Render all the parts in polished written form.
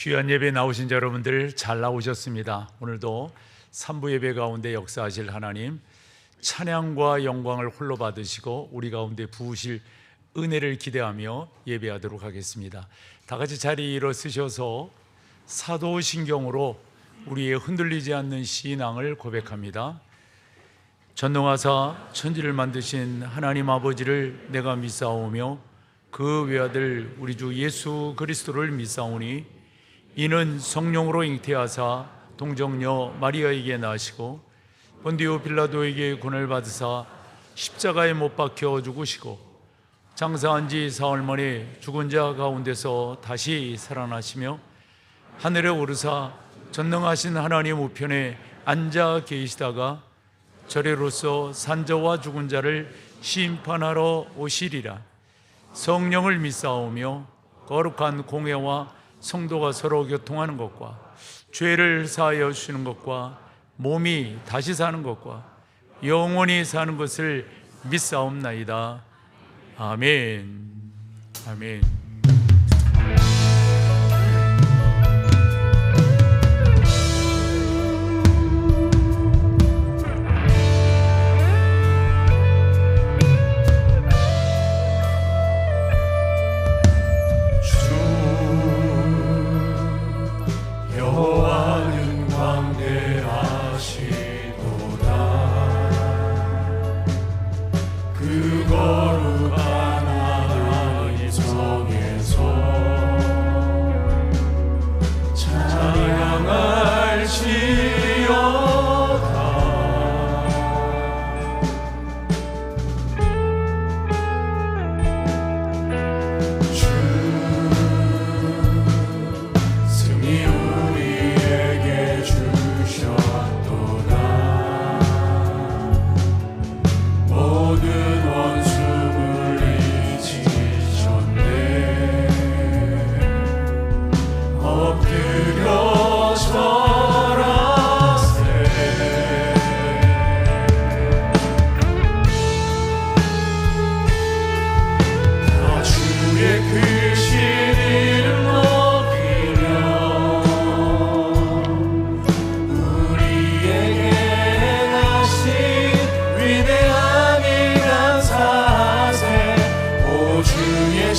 귀한 예배 나오신 자 여러분들 잘 나오셨습니다. 오늘도 3부 예배 가운데 역사하실 하나님, 찬양과 영광을 홀로 받으시고 우리 가운데 부으실 은혜를 기대하며 예배하도록 하겠습니다. 다 같이 자리에 일어서셔서 사도신경으로 우리의 흔들리지 않는 신앙을 고백합니다. 전능하사 천지를 만드신 하나님 아버지를 내가 믿사오며 그 외아들 우리 주 예수 그리스도를 믿사오니 이는 성령으로 잉태하사 동정녀 마리아에게 나시고 본디오 빌라도에게 고난을 받으사 십자가에 못 박혀 죽으시고 장사한 지 사흘 만에 죽은 자 가운데서 다시 살아나시며 하늘에 오르사 전능하신 하나님 우편에 앉아 계시다가 저래로서 산자와 죽은 자를 심판하러 오시리라. 성령을 믿사오며 거룩한 공회와 성도가 서로 교통하는 것과 죄를 사하여 주시는 것과 몸이 다시 사는 것과 영원히 사는 것을 믿사옵나이다. 아멘. 아멘.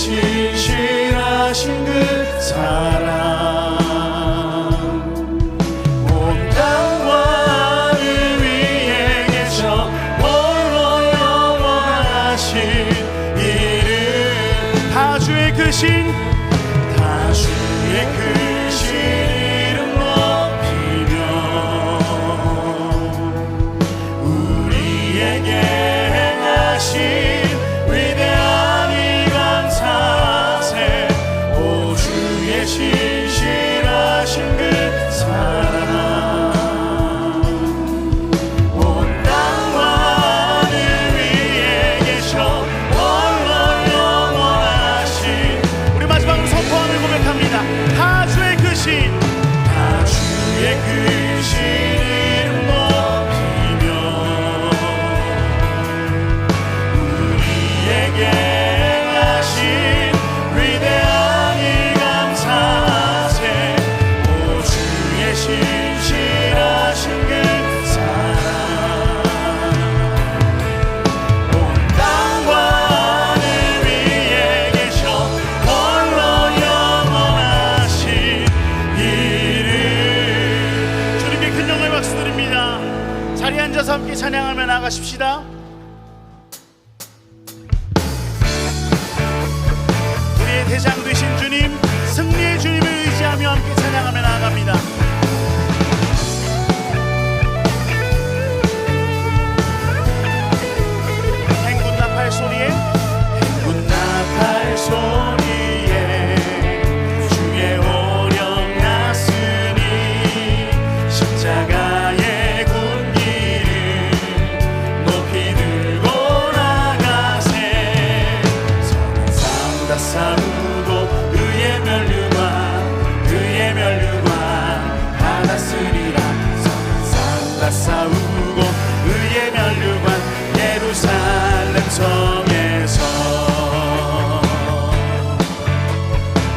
신실하신 그 사랑 온 땅과 하늘 위에 계셔 홀로 영원하신 이름 다주의 크신 이름 높이며 우리에게 행하신 신실하신 그 사랑 온 땅과 하늘 위에 계셔 홀로 영원하신 우리 마지막으로 선포하며 고백합니다. 다주의 크신 이름 높이며 우리에게 행하신 신실하신 그 사랑 온 땅과 하늘 위에 계셔 홀로 영원하신 이름 주님께 큰 영광의 박수 드립니다. 자리에 앉아서 함께 찬양하며 나가십시다. 우리의 대장 되신 주님, 승리의 주님을 의지하며 함께 찬양하며 나아갑니다. 행군 나팔 소리에 주의 오령 났으니 십자가의 군기를 높이 들고 나가세 선한 삶 다 싸우고 의의 면류관 받았으리라 선한 삶 다 싸우고 의의 면류관 예루살렘 성에서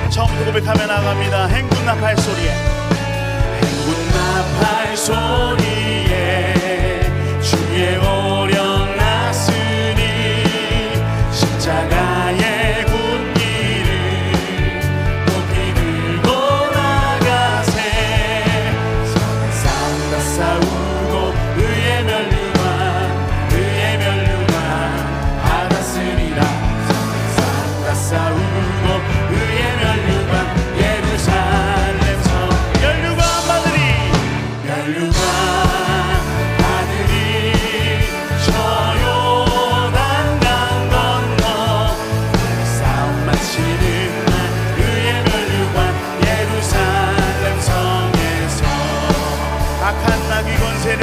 처음부터 고백하며 나갑니다. 행군 나팔 소리에 행군 나팔 소리에 주의 오령 났으니 십자가의 군기를 높이 들고 나가세 선한 싸움 다 싸우고 의의 멸류관 받았으리라 선한 싸움 다 싸우고 의의 멸류관 예루살렘 성 멸류관 받으리 저 요단 강 건너 싸움 마치는 날 의의 멸류관 예루살렘 성에서 악한 마귀 권세를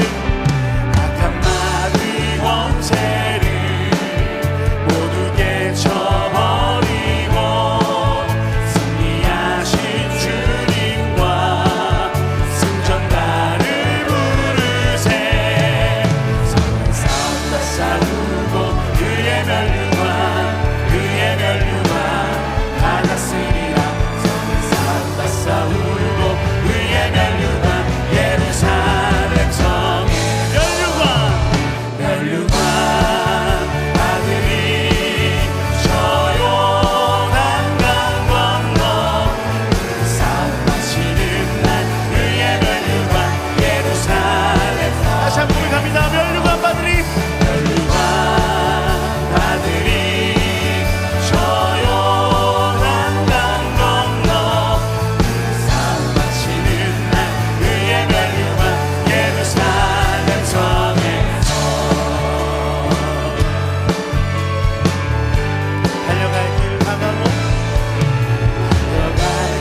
모두 깨쳐버리고 승리하신 주님과 승전가를 부르세 선한 싸움 다 싸우고 의의 멸류관 받았으리라 선한 싸움 다 싸우고 의의 멸류관 예루살렘 성에 멸류관 받으리 저 요단 강 건너 싸움 마치는 날 의의 멸류관 예루살렘 다시 한번 갑니다. 멸류관 받으리 저 요단 강 건너 싸움 마치는 날 의의 멸류관 예루살렘 성에서 달려갈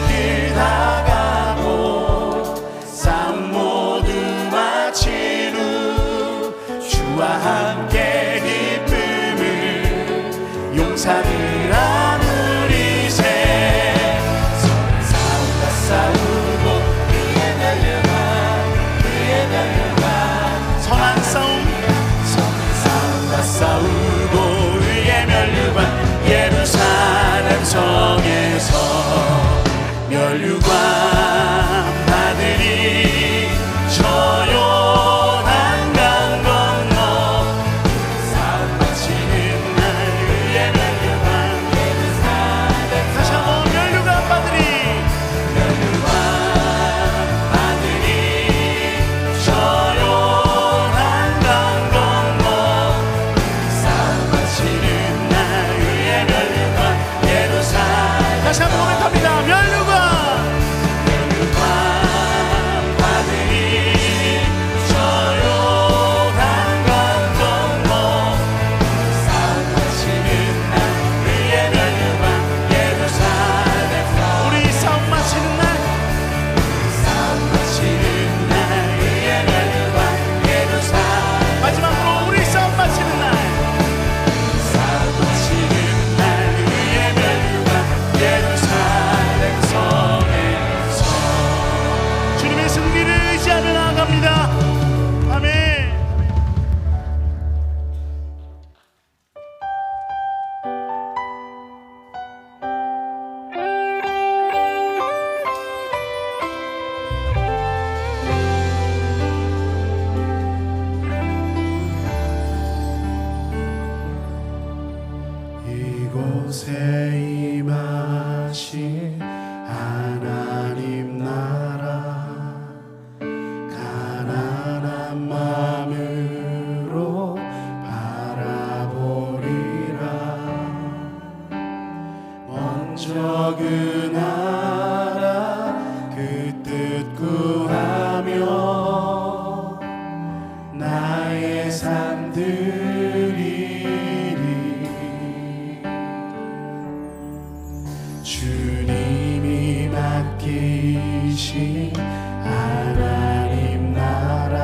길 다가고 싸움 모두 마친 후 주와 함께 기쁨을 용사들 아누리세 선한 싸움 다 싸우고 의의 멸류관 선한 싸움 다 싸우고 의의 멸류관 예루살렘 성에서 멸류관 받으리 저 요단 강 건너 싸움 마치는 날 의의 멸류관 다시 한번 멸류관 받으리 저 요단 강 건너 싸움 마치는 날 의의 멸류관 예루살렘 다시 한번 고백합니다. 멸류관 받으리 저 요단 강 건너 싸움 마치는 날 의의 멸류관 예루살렘 우리 싸움 마치는 날 의의 멸류관 예루살렘 마지막으로 우리 싸움 마치는 날 의의 멸류관 예루살렘 성에서 주님의 승리를 의지하며 나아갑니다. 아멘. 이곳에 임하신 하나님 나라 가난한 마음으로 바라보리라 먼저 그 나라 그 뜻 구하며 나의 삶들이 주님이 맡기신 하나님 나라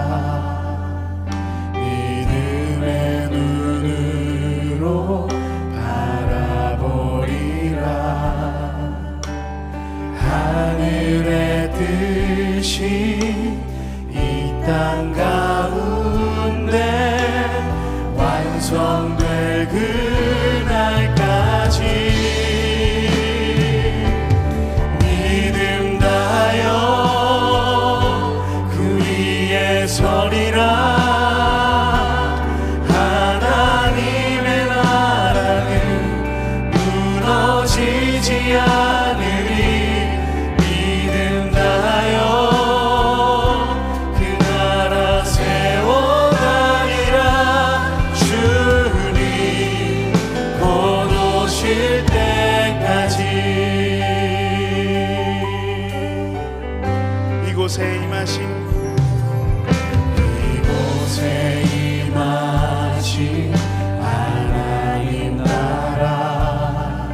믿음의 눈으로 바라보리라 하늘의 뜻이 이 땅 가운데 완성될 그날까지 믿음 다해 이곳에 임하신 하나님 나라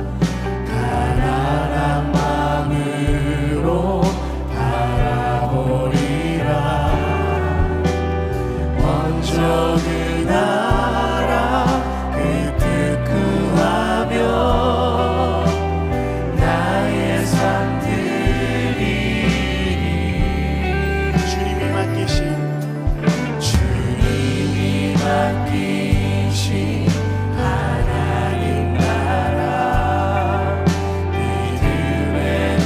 가난한 마음으로 바라보리라. 먼저 그 나라 그 뜻 구하며 나의 삶 드리리. 주님이 맡기신 하나님 나라 믿음의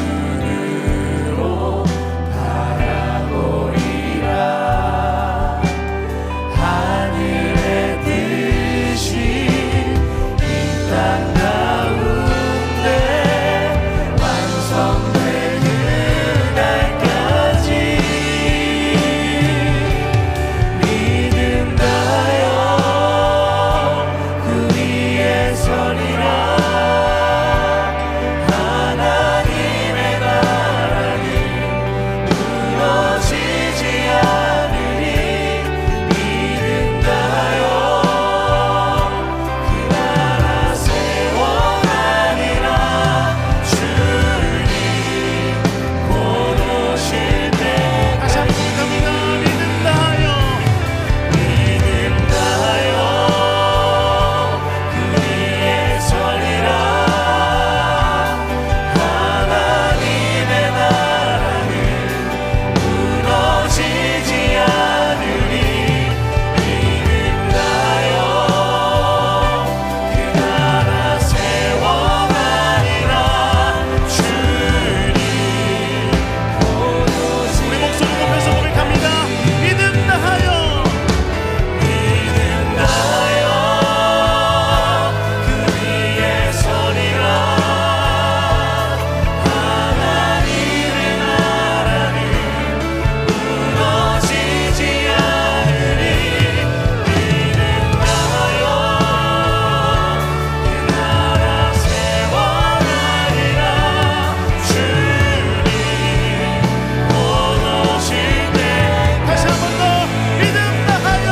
눈으로 바라보리라. 하늘의 뜻이 이 땅 가운데 완성되는 날까지 믿음다요 하나님의 나라는 무너지지 않으리. 믿음다요 그 나라 세워가리라. 주님 곧 오실 때 다시 한번 갑니다. 믿음다하여 그 위에 서리라. 하나님의 나라는 무너지지 않으리. 믿음다요 그 나라 세워가리라. 주님 곧 오실 우리 목소리 높여서 고백합니다. 믿음다하여 그 위에 서리라. 하나님의 나라는 무너지지 않으리. 믿음다요 그 나라 세워가리라. 주님 곧 오실 때 다시 한 번 더 믿음다하여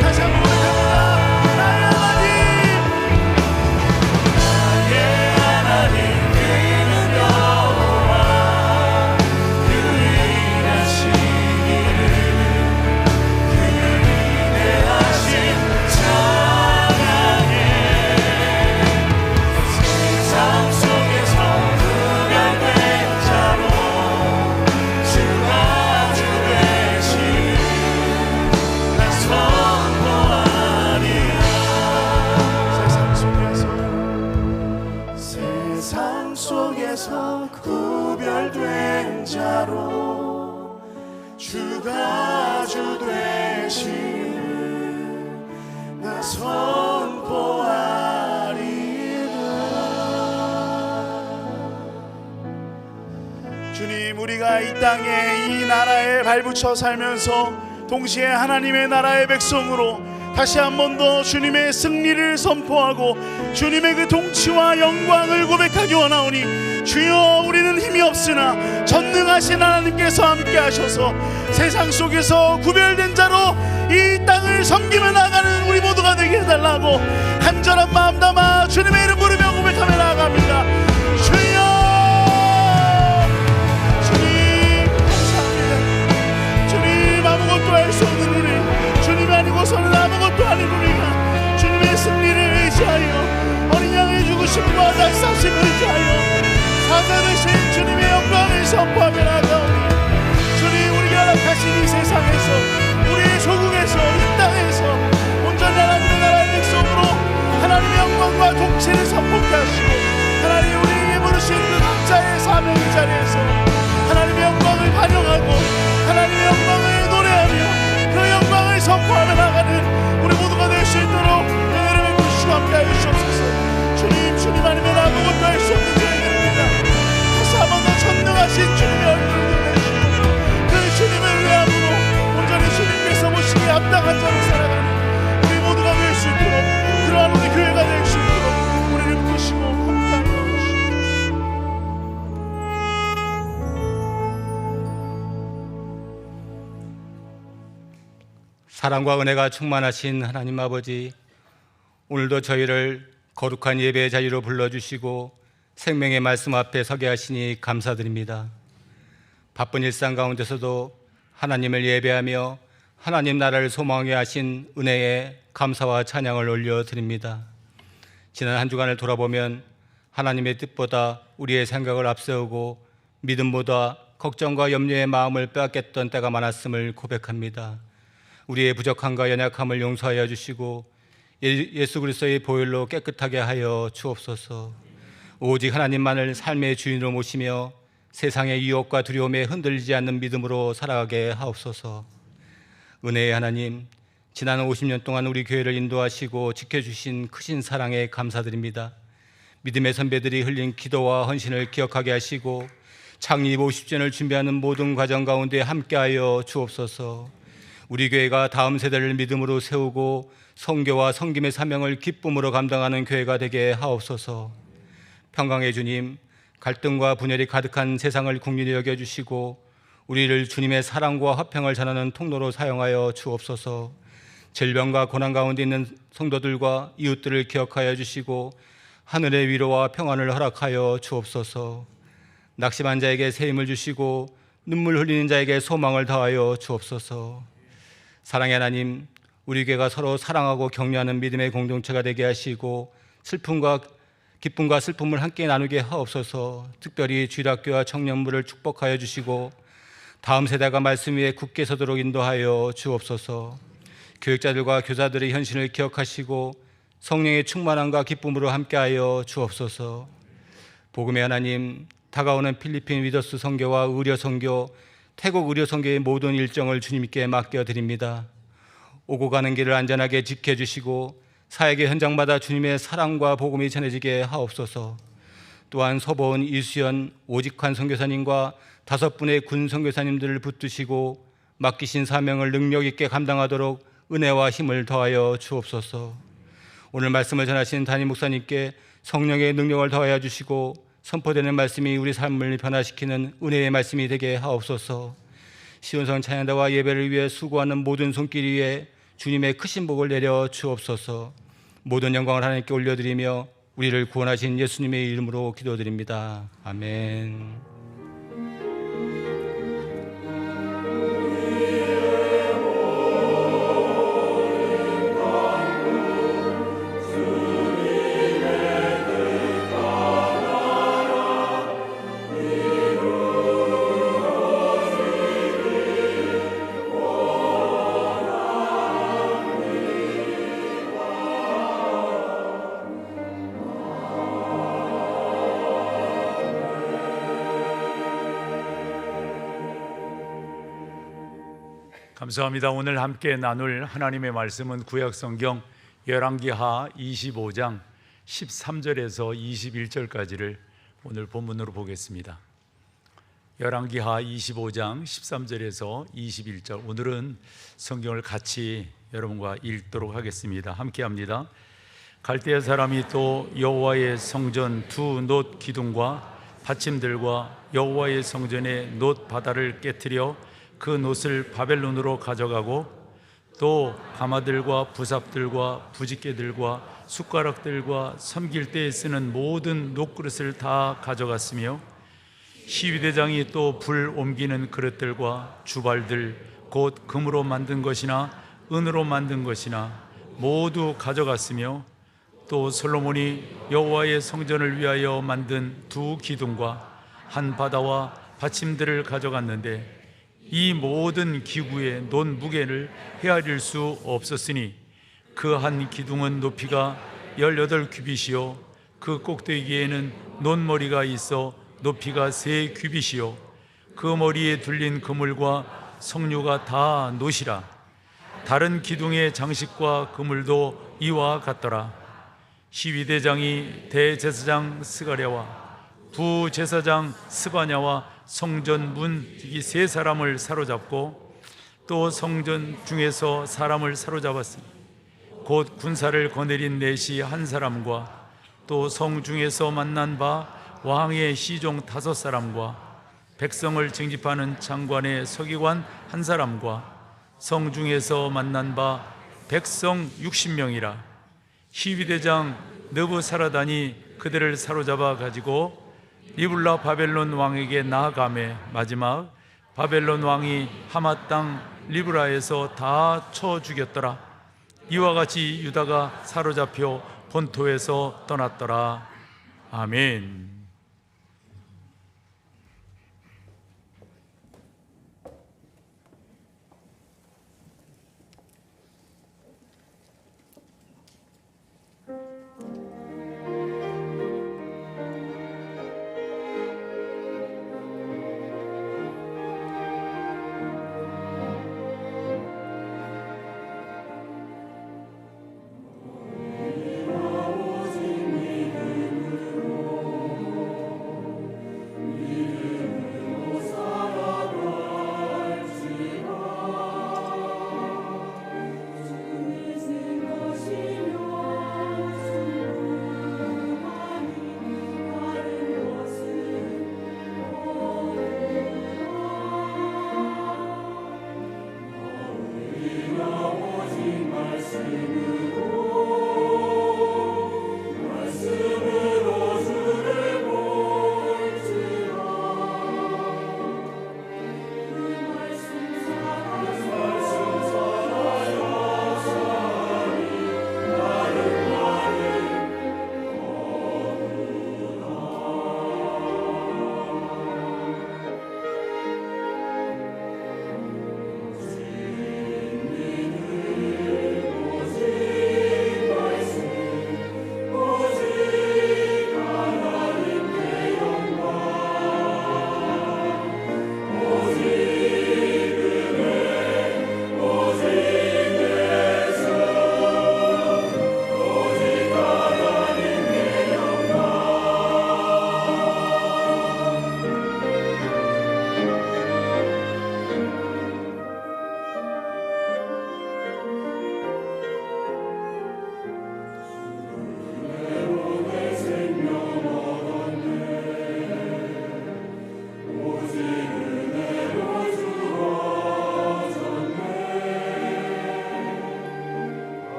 다시 한번 고백합니다. 나의 하나님 세상 속에서 구별된 자로 주가 주 되심을 나 선포하리라. 주님, 우리가 이 땅에 이 나라에 발붙여 살면서 동시에 하나님의 나라의 백성으로 다시 한 번 더 주님의 승리를 선포하고 주님의 그 통치와 영광을 고백하기 원하오니, 주여, 우리는 힘이 없으나 전능하신 하나님께서 함께 하셔서 세상 속에서 구별된 자로 이 땅을 섬기며 나가는 우리 모두가 되게 해달라고 간절한 마음 담아 주님의 이름 부르며 고백하며 나아갑니다. 주여, 주님 감사합니다. 주님 하나님, 우리가 주님의 승리를 의지하여 어린 양의 죽으심과 날사심을 의지하여 사자 되신 주님의 영광을 선포하며 나아가오니 주님, 우리가 허락하신 이 세상에서, 우리의 조국에서, 이 땅에서 온전히 하나님의 나라의 백성으로 하나님의 영광과 통치를 선포케 하시고 하나님이 우리에게 부르신 그 각자의 사명의 자리에서 하나님의 영광을 반영하고 하나님의 영광을 노래하며 그 영광을 선포하며 나가는 우리 모두가 될 수 있도록 은혜를 베푸시고 함께하여 주옵소서. 주님 아니면 아무것도 할 수 없는 저희들입니다. 다시 한 번 더 전능하신 주님의 얼굴을 내시고 그 주님을 위함으로 온전히 주님께서 보시기에 합당한 자로 살아가는 우리 모두가 될 수 있도록, 그러한 우리 교회가 될 수 있도록 우리를 부르시고 함께하여 주옵소서. 사랑과 은혜가 충만하신 하나님 아버지, 오늘도 저희를 거룩한 예배의 자리로 불러주시고 생명의 말씀 앞에 서게 하시니 감사드립니다. 바쁜 일상 가운데서도 하나님을 예배하며 하나님 나라를 소망하게 하신 은혜에 감사와 찬양을 올려드립니다. 지난 한 주간을 돌아보면 하나님의 뜻보다 우리의 생각을 앞세우고 믿음보다 걱정과 염려의 마음을 빼앗겼던 때가 많았음을 고백합니다. 우리의 부족함과 연약함을 용서하여 주시고 예수 그리스도의 보혈로 깨끗하게 하여 주옵소서. 오직 하나님만을 삶의 주인으로 모시며 세상의 유혹과 두려움에 흔들리지 않는 믿음으로 살아가게 하옵소서. 은혜의 하나님, 지난 50년 동안 우리 교회를 인도하시고 지켜주신 크신 사랑에 감사드립니다. 믿음의 선배들이 흘린 기도와 헌신을 기억하게 하시고 창립 50주년을 준비하는 모든 과정 가운데 함께하여 주옵소서. 우리 교회가 다음 세대를 믿음으로 세우고 선교와 섬김의 사명을 기쁨으로 감당하는 교회가 되게 하옵소서. 평강의 주님, 갈등과 분열이 가득한 세상을 국민이 여겨주시고 우리를 주님의 사랑과 화평을 전하는 통로로 사용하여 주옵소서. 질병과 고난 가운데 있는 성도들과 이웃들을 기억하여 주시고 하늘의 위로와 평안을 허락하여 주옵소서. 낙심한 자에게 새 힘을 주시고 눈물 흘리는 자에게 소망을 다하여 주옵소서. 사랑의 하나님, 우리 교회가 서로 사랑하고 격려하는 믿음의 공동체가 되게 하시고 기쁨과 슬픔을 함께 나누게 하옵소서. 특별히 주일학교와 청년부를 축복하여 주시고 다음 세대가 말씀 위에 굳게 서도록 인도하여 주옵소서. 교육자들과 교사들의 헌신을 기억하시고 성령의 충만함과 기쁨으로 함께하여 주옵소서. 복음의 하나님, 다가오는 필리핀 위더스 선교와 의료 선교, 태국 의료 선교의 모든 일정을 주님께 맡겨드립니다. 오고 가는 길을 안전하게 지켜주시고 사역의 현장마다 주님의 사랑과 복음이 전해지게 하옵소서. 또한 서보은 이수연 오직환 선교사님과 5분의 군 선교사님들을 붙드시고 맡기신 사명을 능력 있게 감당하도록 은혜와 힘을 더하여 주옵소서. 오늘 말씀을 전하신 담임 목사님께 성령의 능력을 더하여 주시고 선포되는 말씀이 우리 삶을 변화시키는 은혜의 말씀이 되게 하옵소서. 시온성 찬양대와 예배를 위해 수고하는 모든 손길 위에 주님의 크신 복을 내려 주옵소서. 모든 영광을 하나님께 올려드리며 우리를 구원하신 예수님의 이름으로 기도드립니다. 아멘. 감사합니다. 오늘 함께 나눌 하나님의 말씀은 구약성경 열왕기하 25장 13절에서 21절까지를 오늘 본문으로 보겠습니다. 열왕기하 25장 13절에서 21절, 오늘은 성경을 같이 여러분과 읽도록 하겠습니다. 함께 합니다. 갈대아 사람이 또 여호와의 성전 두 놋 기둥과 받침들과 여호와의 성전의 놋 바다를 깨트려 그 놋을 바벨론으로 가져가고 또 가마들과 부삽들과 부집개들과 숟가락들과 섬길 때에 쓰는 모든 놋그릇을 다 가져갔으며 시위대장이 또 불 옮기는 그릇들과 주발들 곧 금으로 만든 것이나 은으로 만든 것이나 모두 가져갔으며 또 솔로몬이 여호와의 성전을 위하여 만든 두 기둥과 한 바다와 받침들을 가져갔는데 이 모든 기구의 논 무게를 헤아릴 수 없었으니 그 한 기둥은 높이가 18규빗이요 그 꼭대기에는 논머리가 있어 높이가 3규빗이요 그 머리에 둘린 그물과 석류가 다 노시라. 다른 기둥의 장식과 그물도 이와 같더라. 시위대장이 대제사장 스가랴와 부제사장 스바냐와 성전 문 이 3사람을 사로잡고 또 성전 중에서 사람을 사로잡았으니 곧 군사를 거느린 넷이 한 사람과 또 성 중에서 만난 바 왕의 시종 5사람과 백성을 징집하는 장관의 서기관 한 사람과 성 중에서 만난 바 백성 60명이라. 시위대장 느부사라단이 그들을 사로잡아 가지고 리블라 바벨론 왕에게 나아가매 마지막 바벨론 왕이 하맛 땅 리브라에서 다 쳐 죽였더라. 이와 같이 유다가 사로잡혀 본토에서 떠났더라. 아멘.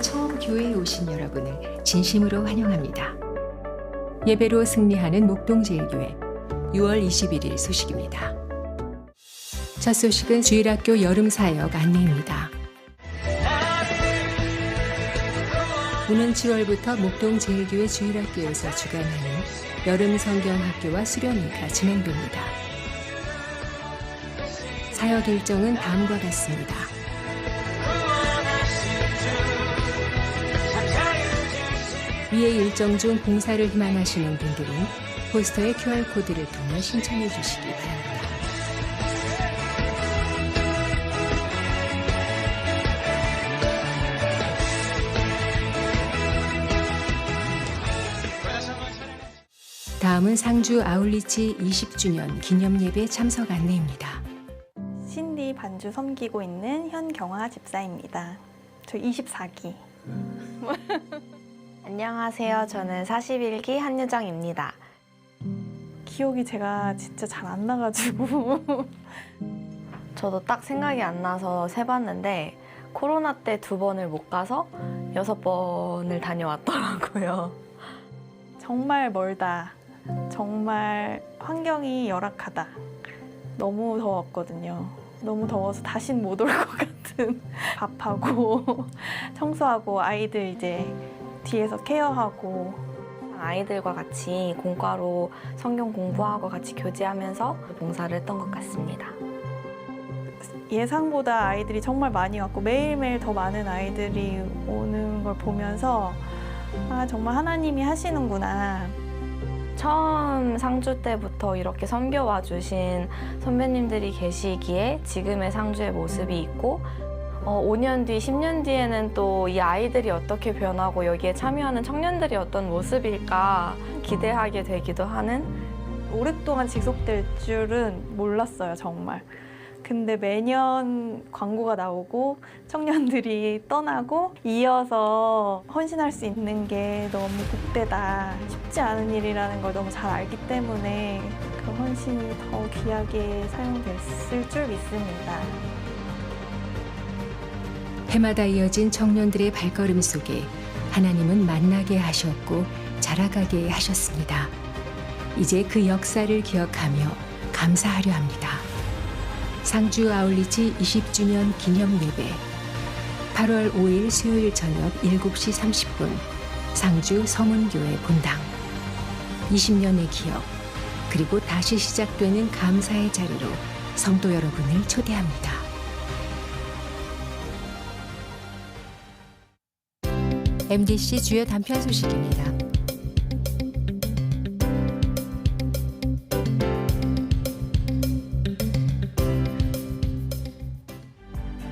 오늘 처음 교회에 오신 여러분을 진심으로 환영합니다. 예배로 승리하는 목동제일교회 6월 21일 소식입니다. 첫 소식은 주일학교 여름사역 안내입니다. 오는 7월부터 목동제일교회 주일학교에서 주관하는 여름 성경학교와 수련회가 진행됩니다. 사역 일정은 다음과 같습니다. 위의 일정 중 봉사를 희망하시는 분들은 포스터의 QR코드를 통해 신청해 주시기 바랍니다. 다음은 상주 아울리치 20주년 기념예배 참석 안내입니다. 신디 반주 섬기고 있는 현경화 집사입니다. 저 24기. 안녕하세요. 저는 41기 한유정입니다. 기억이 제가 진짜 잘 안 나가지고 저도 딱 생각이 안 나서 세봤는데 코로나 때 2번을 못 가서 6번을 다녀왔더라고요. 정말 멀다. 정말 환경이 열악하다. 너무 더웠거든요. 너무 더워서 다신 못 올 것 같은 밥하고 청소하고 아이들 이제 뒤에서 케어하고 아이들과 같이 공과로 성경 공부하고 같이 교제하면서 봉사를 했던 것 같습니다. 예상보다 아이들이 정말 많이 왔고 매일매일 더 많은 아이들이 오는 걸 보면서 아, 정말 하나님이 하시는구나. 처음 상주 때부터 이렇게 섬겨와 주신 선배님들이 계시기에 지금의 상주의 모습이 있고 5년 뒤, 10년 뒤에는 또 이 아이들이 어떻게 변하고 여기에 참여하는 청년들이 어떤 모습일까 기대하게 되기도 하는 오랫동안 지속될 줄은 몰랐어요, 정말. 근데 매년 광고가 나오고 청년들이 떠나고 이어서 헌신할 수 있는 게 너무 복되다. 쉽지 않은 일이라는 걸 너무 잘 알기 때문에 그 헌신이 더 귀하게 사용됐을 줄 믿습니다. 해마다 이어진 청년들의 발걸음 속에 하나님은 만나게 하셨고 자라가게 하셨습니다. 이제 그 역사를 기억하며 감사하려 합니다. 상주 아울리치 20주년 기념 예배 8월 5일 수요일 저녁 7시 30분 상주 서문교회 본당 20년의 기억 그리고 다시 시작되는 감사의 자리로 성도 여러분을 초대합니다. MDC 주요 단편 소식입니다.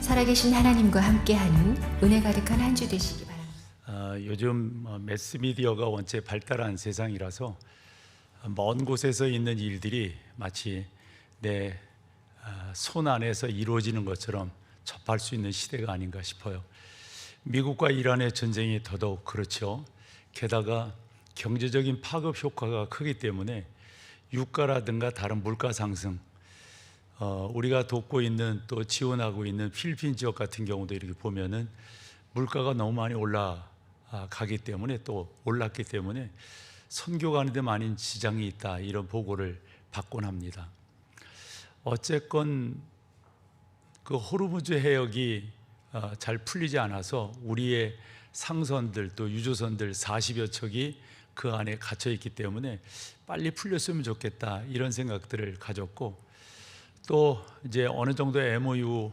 살아계신 하나님과 함께하는 은혜 가득한 한 주 되시기 바랍니다. 요즘 매스미디어가 원체 발달한 세상이라서 먼 곳에서 있는 일들이 마치 내 손 안에서 이루어지는 것처럼 접할 수 있는 시대가 아닌가 싶어요. 미국과 이란의 전쟁이 더더욱 그렇죠. 게다가 경제적인 파급 효과가 크기 때문에 유가라든가 다른 물가 상승, 우리가 돕고 있는 또 지원하고 있는 필리핀 지역 같은 경우도 이렇게 보면은 물가가 너무 많이 올라가기 때문에 또 올랐기 때문에 선교 가는 데 많은 지장이 있다 이런 보고를 받곤 합니다. 어쨌건 그 호르무즈 해역이 잘 풀리지 않아서 우리의 상선들 또 유조선들 40여 척이 그 안에 갇혀 있기 때문에 빨리 풀렸으면 좋겠다 이런 생각들을 가졌고 또 이제 어느 정도의 MOU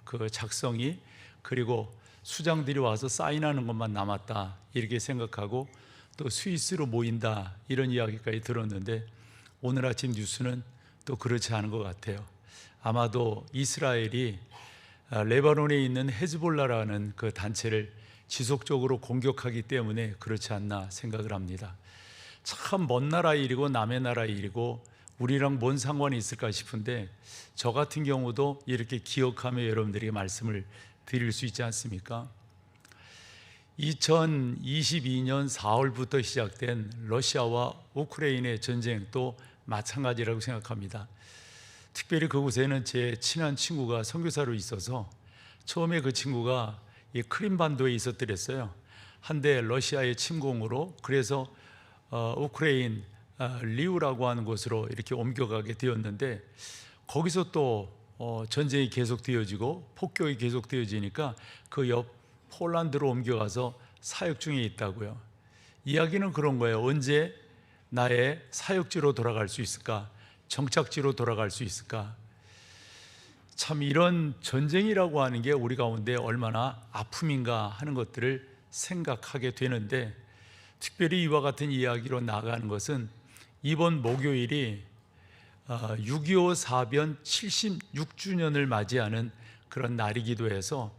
그 작성이 그리고 수장들이 와서 사인하는 것만 남았다 이렇게 생각하고 또 스위스로 모인다 이런 이야기까지 들었는데 오늘 아침 뉴스는 또 그렇지 않은 것 같아요. 아마도 이스라엘이 레바논에 있는 헤즈볼라라는 그 단체를 지속적으로 공격하기 때문에 그렇지 않나 생각을 합니다. 참 먼 나라 일이고 남의 나라 일이고 우리랑 뭔 상관이 있을까 싶은데 저 같은 경우도 이렇게 기억하며 여러분들에게 말씀을 드릴 수 있지 않습니까? 2022년 4월부터 시작된 러시아와 우크라이나의 전쟁도 마찬가지라고 생각합니다. 특별히 그곳에는 제 친한 친구가 선교사로 있어서 처음에 그 친구가 이 크림반도에 있었더랬어요. 한데 러시아의 침공으로 그래서 우크라이나 리우라고 하는 곳으로 이렇게 옮겨가게 되었는데 거기서 또 전쟁이 계속되어지고 폭격이 계속되어지니까 그 옆 폴란드로 옮겨가서 사역 중에 있다고요. 이야기는 그런 거예요. 언제 나의 사역지로 돌아갈 수 있을까? 정착지로 돌아갈 수 있을까? 참 이런 전쟁이라고 하는 게 우리 가운데 얼마나 아픔인가 하는 것들을 생각하게 되는데, 특별히 이와 같은 이야기로 나아가는 것은 이번 목요일이 6.25 사변 76주년을 맞이하는 그런 날이기도 해서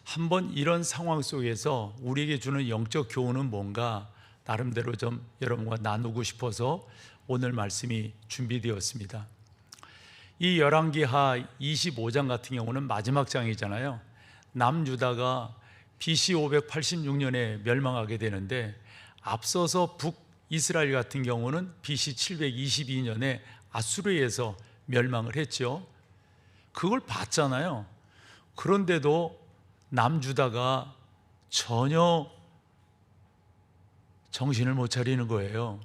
한번 이런 상황 속에서 우리에게 주는 영적 교훈은 뭔가 나름대로 좀 여러분과 나누고 싶어서 오늘 말씀이 준비되었습니다. 이 열왕기하 25장 같은 경우는 마지막 장이잖아요. 남유다가 BC 586년에 멸망하게 되는데, 앞서서 북이스라엘 같은 경우는 BC 722년에 아수르에서 멸망을 했죠. 그걸 봤잖아요. 그런데도 남유다가 전혀 정신을 못 차리는 거예요.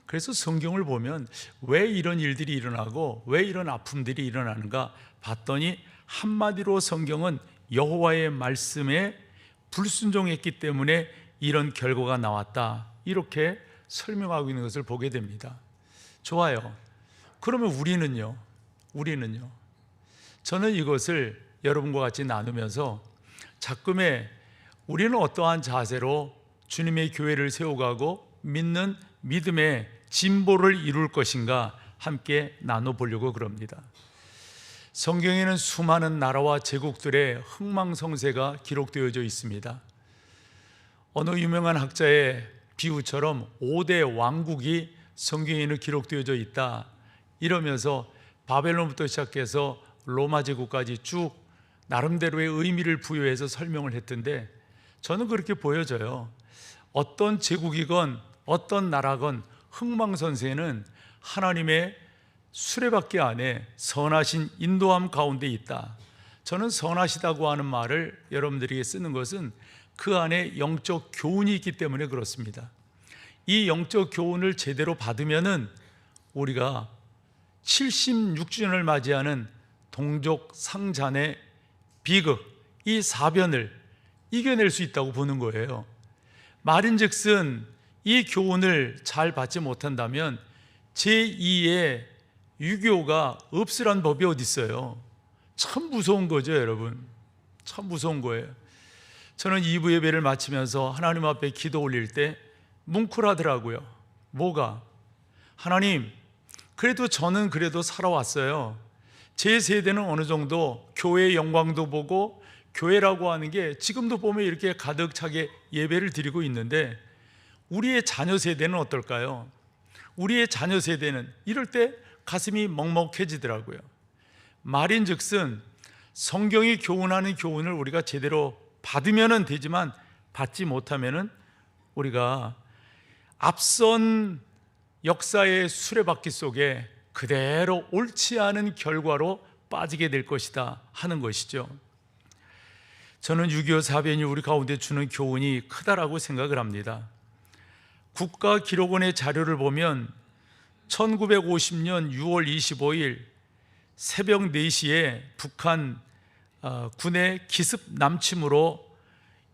그래서 성경을 보면 왜 이런 일들이 일어나고 왜 이런 아픔들이 일어나는가 봤더니 한마디로 성경은 여호와의 말씀에 불순종했기 때문에 이런 결과가 나왔다, 이렇게 설명하고 있는 것을 보게 됩니다. 좋아요. 그러면 우리는요? 저는 이것을 여러분과 같이 나누면서 자꾸의 우리는 어떠한 자세로 주님의 교회를 세워가고 믿는 믿음의 진보를 이룰 것인가 함께 나눠보려고 그럽니다. 성경에는 수많은 나라와 제국들의 흥망성쇠가 기록되어져 있습니다. 어느 유명한 학자의 비유처럼 5대 왕국이 성경에는 기록되어져 있다, 이러면서 바벨론부터 시작해서 로마 제국까지 쭉 나름대로의 의미를 부여해서 설명을 했던데, 저는 그렇게 보여져요. 어떤 제국이건 어떤 나라건 흥망성쇠는 하나님의 수레바퀴 안에 선하신 인도함 가운데 있다. 저는 선하시다고 하는 말을 여러분들에게 쓰는 것은 그 안에 영적 교훈이 있기 때문에 그렇습니다. 이 영적 교훈을 제대로 받으면은 우리가 76주년을 맞이하는 동족 상잔의 비극, 이 사변을 이겨낼 수 있다고 보는 거예요. 말인즉슨 이 교훈을 잘 받지 못한다면 제2의 유교가 없으란 법이 어디 있어요? 참 무서운 거죠, 여러분. 참 무서운 거예요. 저는 2부 예배를 마치면서 하나님 앞에 기도 올릴 때 뭉클하더라고요. 뭐가? 하나님, 그래도 저는 그래도 살아왔어요. 제 세대는 어느 정도 교회의 영광도 보고 교회라고 하는 게 지금도 보면 이렇게 가득 차게 예배를 드리고 있는데, 우리의 자녀 세대는 어떨까요? 우리의 자녀 세대는 이럴 때 가슴이 먹먹해지더라고요. 말인즉슨 성경이 교훈하는 교훈을 우리가 제대로 받으면 되지만 받지 못하면 우리가 앞선 역사의 수레바퀴 속에 그대로 옳지 않은 결과로 빠지게 될 것이다 하는 것이죠. 저는 6.25 사변이 우리 가운데 주는 교훈이 크다라고 생각을 합니다. 국가기록원의 자료를 보면 1950년 6월 25일 새벽 4시에 북한 군의 기습 남침으로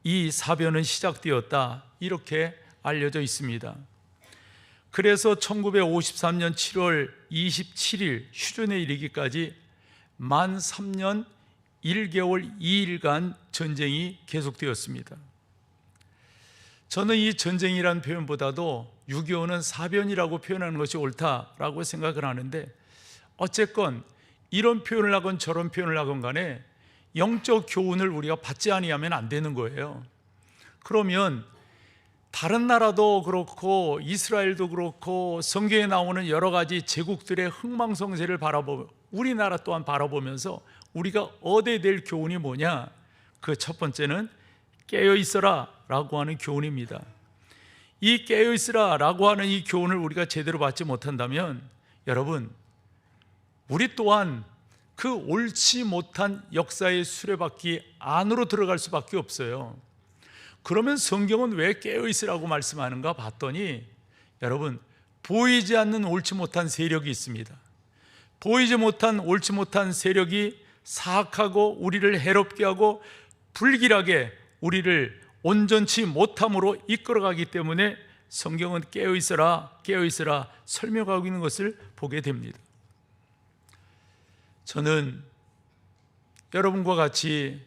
이 사변은 시작되었다, 이렇게 알려져 있습니다. 그래서 1953년 7월 27일 휴전에 이르기까지 만 3년 1개월 2일간 전쟁이 계속되었습니다. 저는 이 전쟁이란 표현보다도 6.25는 사변이라고 표현하는 것이 옳다라고 생각을 하는데, 어쨌건 이런 표현을 하건 저런 표현을 하건 간에 영적 교훈을 우리가 받지 아니하면 안 되는 거예요. 그러면 다른 나라도 그렇고 이스라엘도 그렇고 성경에 나오는 여러 가지 제국들의 흥망성쇠를 바라보고 우리나라 또한 바라보면서 우리가 얻어야 될 교훈이 뭐냐? 그 첫 번째는 깨어있어라 라고 하는 교훈입니다. 이 깨어있으라 라고 하는 이 교훈을 우리가 제대로 받지 못한다면, 여러분, 우리 또한 그 옳지 못한 역사의 수레바퀴 안으로 들어갈 수밖에 없어요. 그러면 성경은 왜 깨어있으라고 말씀하는가 봤더니, 여러분, 보이지 않는 옳지 못한 세력이 있습니다. 보이지 못한 옳지 못한 세력이 사악하고 우리를 해롭게 하고 불길하게 우리를 온전치 못함으로 이끌어가기 때문에 성경은 깨어있으라 깨어있으라 설명하고 있는 것을 보게 됩니다. 저는 여러분과 같이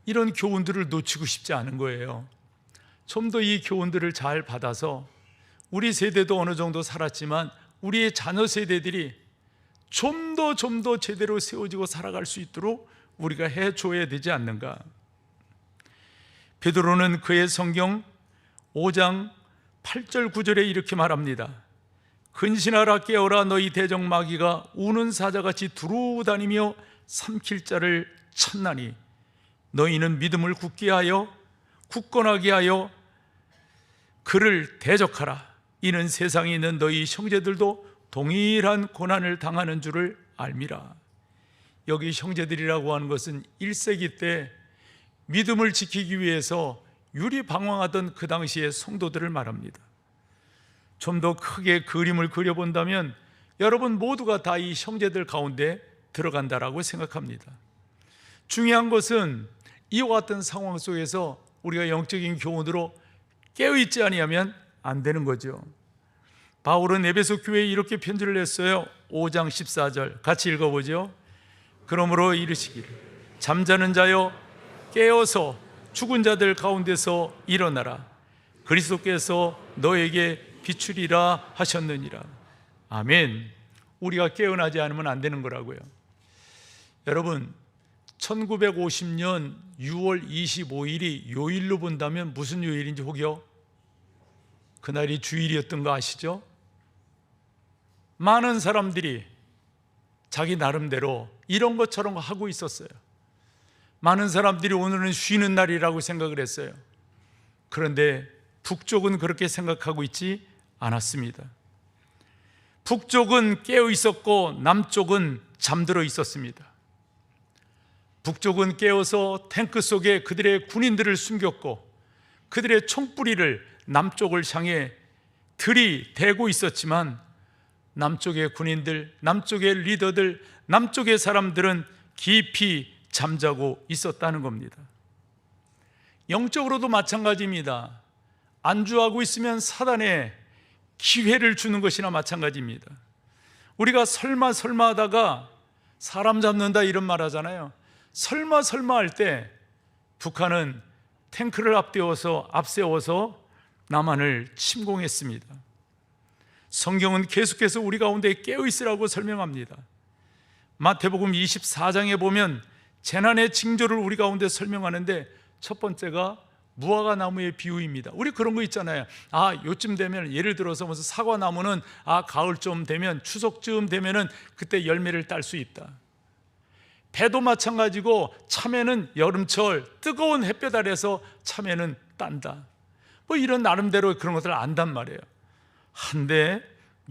이런 교훈들을 놓치고 싶지 않은 거예요. 좀 더 이 교훈들을 잘 받아서 우리 세대도 어느 정도 살았지만 우리의 자녀 세대들이 좀 더 제대로 세워지고 살아갈 수 있도록 우리가 해줘야 되지 않는가. 베드로는 그의 성경 5장 8절 9절에 이렇게 말합니다. 근신하라 깨어라 너희 대적마귀가 우는 사자같이 두루 다니며 삼킬 자를 찾나니 너희는 믿음을 굳건하게 하여 그를 대적하라. 이는 세상에 있는 너희 형제들도 동일한 고난을 당하는 줄을 알미라. 여기 형제들이라고 하는 것은 1세기 때 믿음을 지키기 위해서 유리방황하던 그 당시의 성도들을 말합니다. 좀 더 크게 그림을 그려본다면 여러분 모두가 다 이 형제들 가운데 들어간다라고 생각합니다. 중요한 것은 이와 같은 상황 속에서 우리가 영적인 교훈으로 깨어있지 아니하면 안 되는 거죠. 바울은 에베소 교회에 이렇게 편지를 했어요. 5장 14절 같이 읽어보죠. 그러므로 이르시기를 잠자는 자여 깨어서 죽은 자들 가운데서 일어나라. 그리스도께서 너에게 비추리라 하셨느니라. 아멘. 우리가 깨어나지 않으면 안 되는 거라고요. 여러분, 1950년 6월 25일이 요일로 본다면 무슨 요일인지 혹여 그날이 주일이었던 거 아시죠? 많은 사람들이 자기 나름대로 이런 것처럼 하고 있었어요. 많은 사람들이 오늘은 쉬는 날이라고 생각을 했어요. 그런데 북쪽은 그렇게 생각하고 있지 않았습니다. 북쪽은 깨어 있었고 남쪽은 잠들어 있었습니다. 북쪽은 깨어서 탱크 속에 그들의 군인들을 숨겼고 그들의 총뿌리를 남쪽을 향해 들이대고 있었지만 남쪽의 군인들, 남쪽의 리더들, 남쪽의 사람들은 깊이 잠자고 있었다는 겁니다. 영적으로도 마찬가지입니다. 안주하고 있으면 사단에 기회를 주는 것이나 마찬가지입니다. 우리가 설마 하다가 사람 잡는다 이런 말 하잖아요. 설마 할 때 북한은 탱크를 앞세워서 남한을 침공했습니다. 성경은 계속해서 우리 가운데 깨어있으라고 설명합니다. 마태복음 24장에 보면 재난의 징조를 우리 가운데 설명하는데 첫 번째가 무화과 나무의 비유입니다. 우리 그런 거 있잖아요. 요쯤 되면 예를 들어서 무슨 사과나무는 가을쯤 되면 추석쯤 되면은 그때 열매를 딸 수 있다. 배도 마찬가지고 참외는 여름철 뜨거운 햇볕 아래서 참외는 딴다. 이런 나름대로 그런 것들을 안단 말이에요. 한데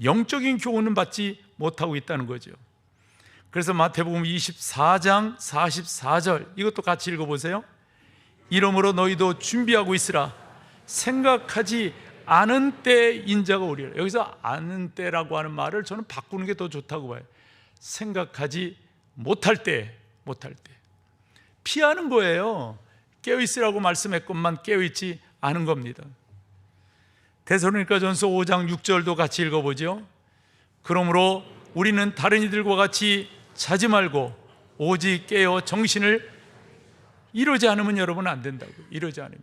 영적인 교훈은 받지 못하고 있다는 거죠. 그래서 마태복음 24장 44절 이것도 같이 읽어보세요. 이러므로 너희도 준비하고 있으라. 생각하지 않은 때 인자가 오리라. 여기서 아는 때라고 하는 말을 저는 바꾸는 게 더 좋다고 봐요. 생각하지 못할 때 피하는 거예요. 깨어있으라고 말씀했건만 깨어있지 않은 겁니다. 데살로니가전서 5장 6절도 같이 읽어보죠. 그러므로 우리는 다른 이들과 같이 자지 말고 오직 깨어 정신을 이러지 않으면 여러분 안 된다고. 이러지 않으면.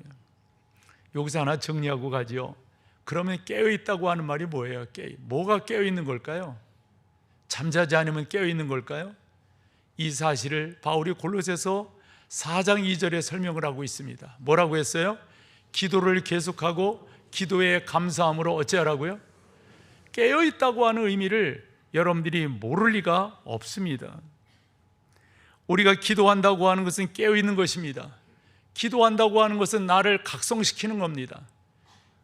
여기서 하나 정리하고 가지요. 그러면 깨어있다고 하는 말이 뭐예요? 뭐가 깨어있는 걸까요? 잠자지 않으면 깨어있는 걸까요? 이 사실을 바울이 골로새서 4장 2절에 설명을 하고 있습니다. 뭐라고 했어요? 기도를 계속하고 기도에 감사함으로 어찌하라고요? 깨어있다고 하는 의미를 여러분들이 모를 리가 없습니다. 우리가 기도한다고 하는 것은 깨어있는 것입니다. 기도한다고 하는 것은 나를 각성시키는 겁니다.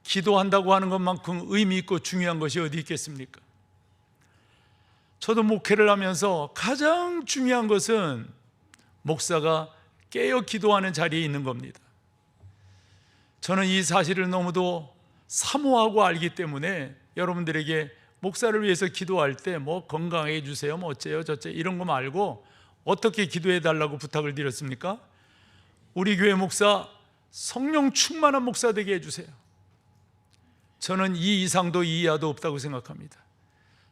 기도한다고 하는 것만큼 의미 있고 중요한 것이 어디 있겠습니까? 저도 목회를 하면서 가장 중요한 것은 목사가 깨어 기도하는 자리에 있는 겁니다. 저는 이 사실을 너무도 사모하고 알기 때문에 여러분들에게 목사를 위해서 기도할 때 뭐 건강하게 해주세요, 뭐 어째요 저째 이런 거 말고 어떻게 기도해 달라고 부탁을 드렸습니까? 우리 교회 목사 성령 충만한 목사 되게 해주세요. 저는 이 이상도 이 이하도 없다고 생각합니다.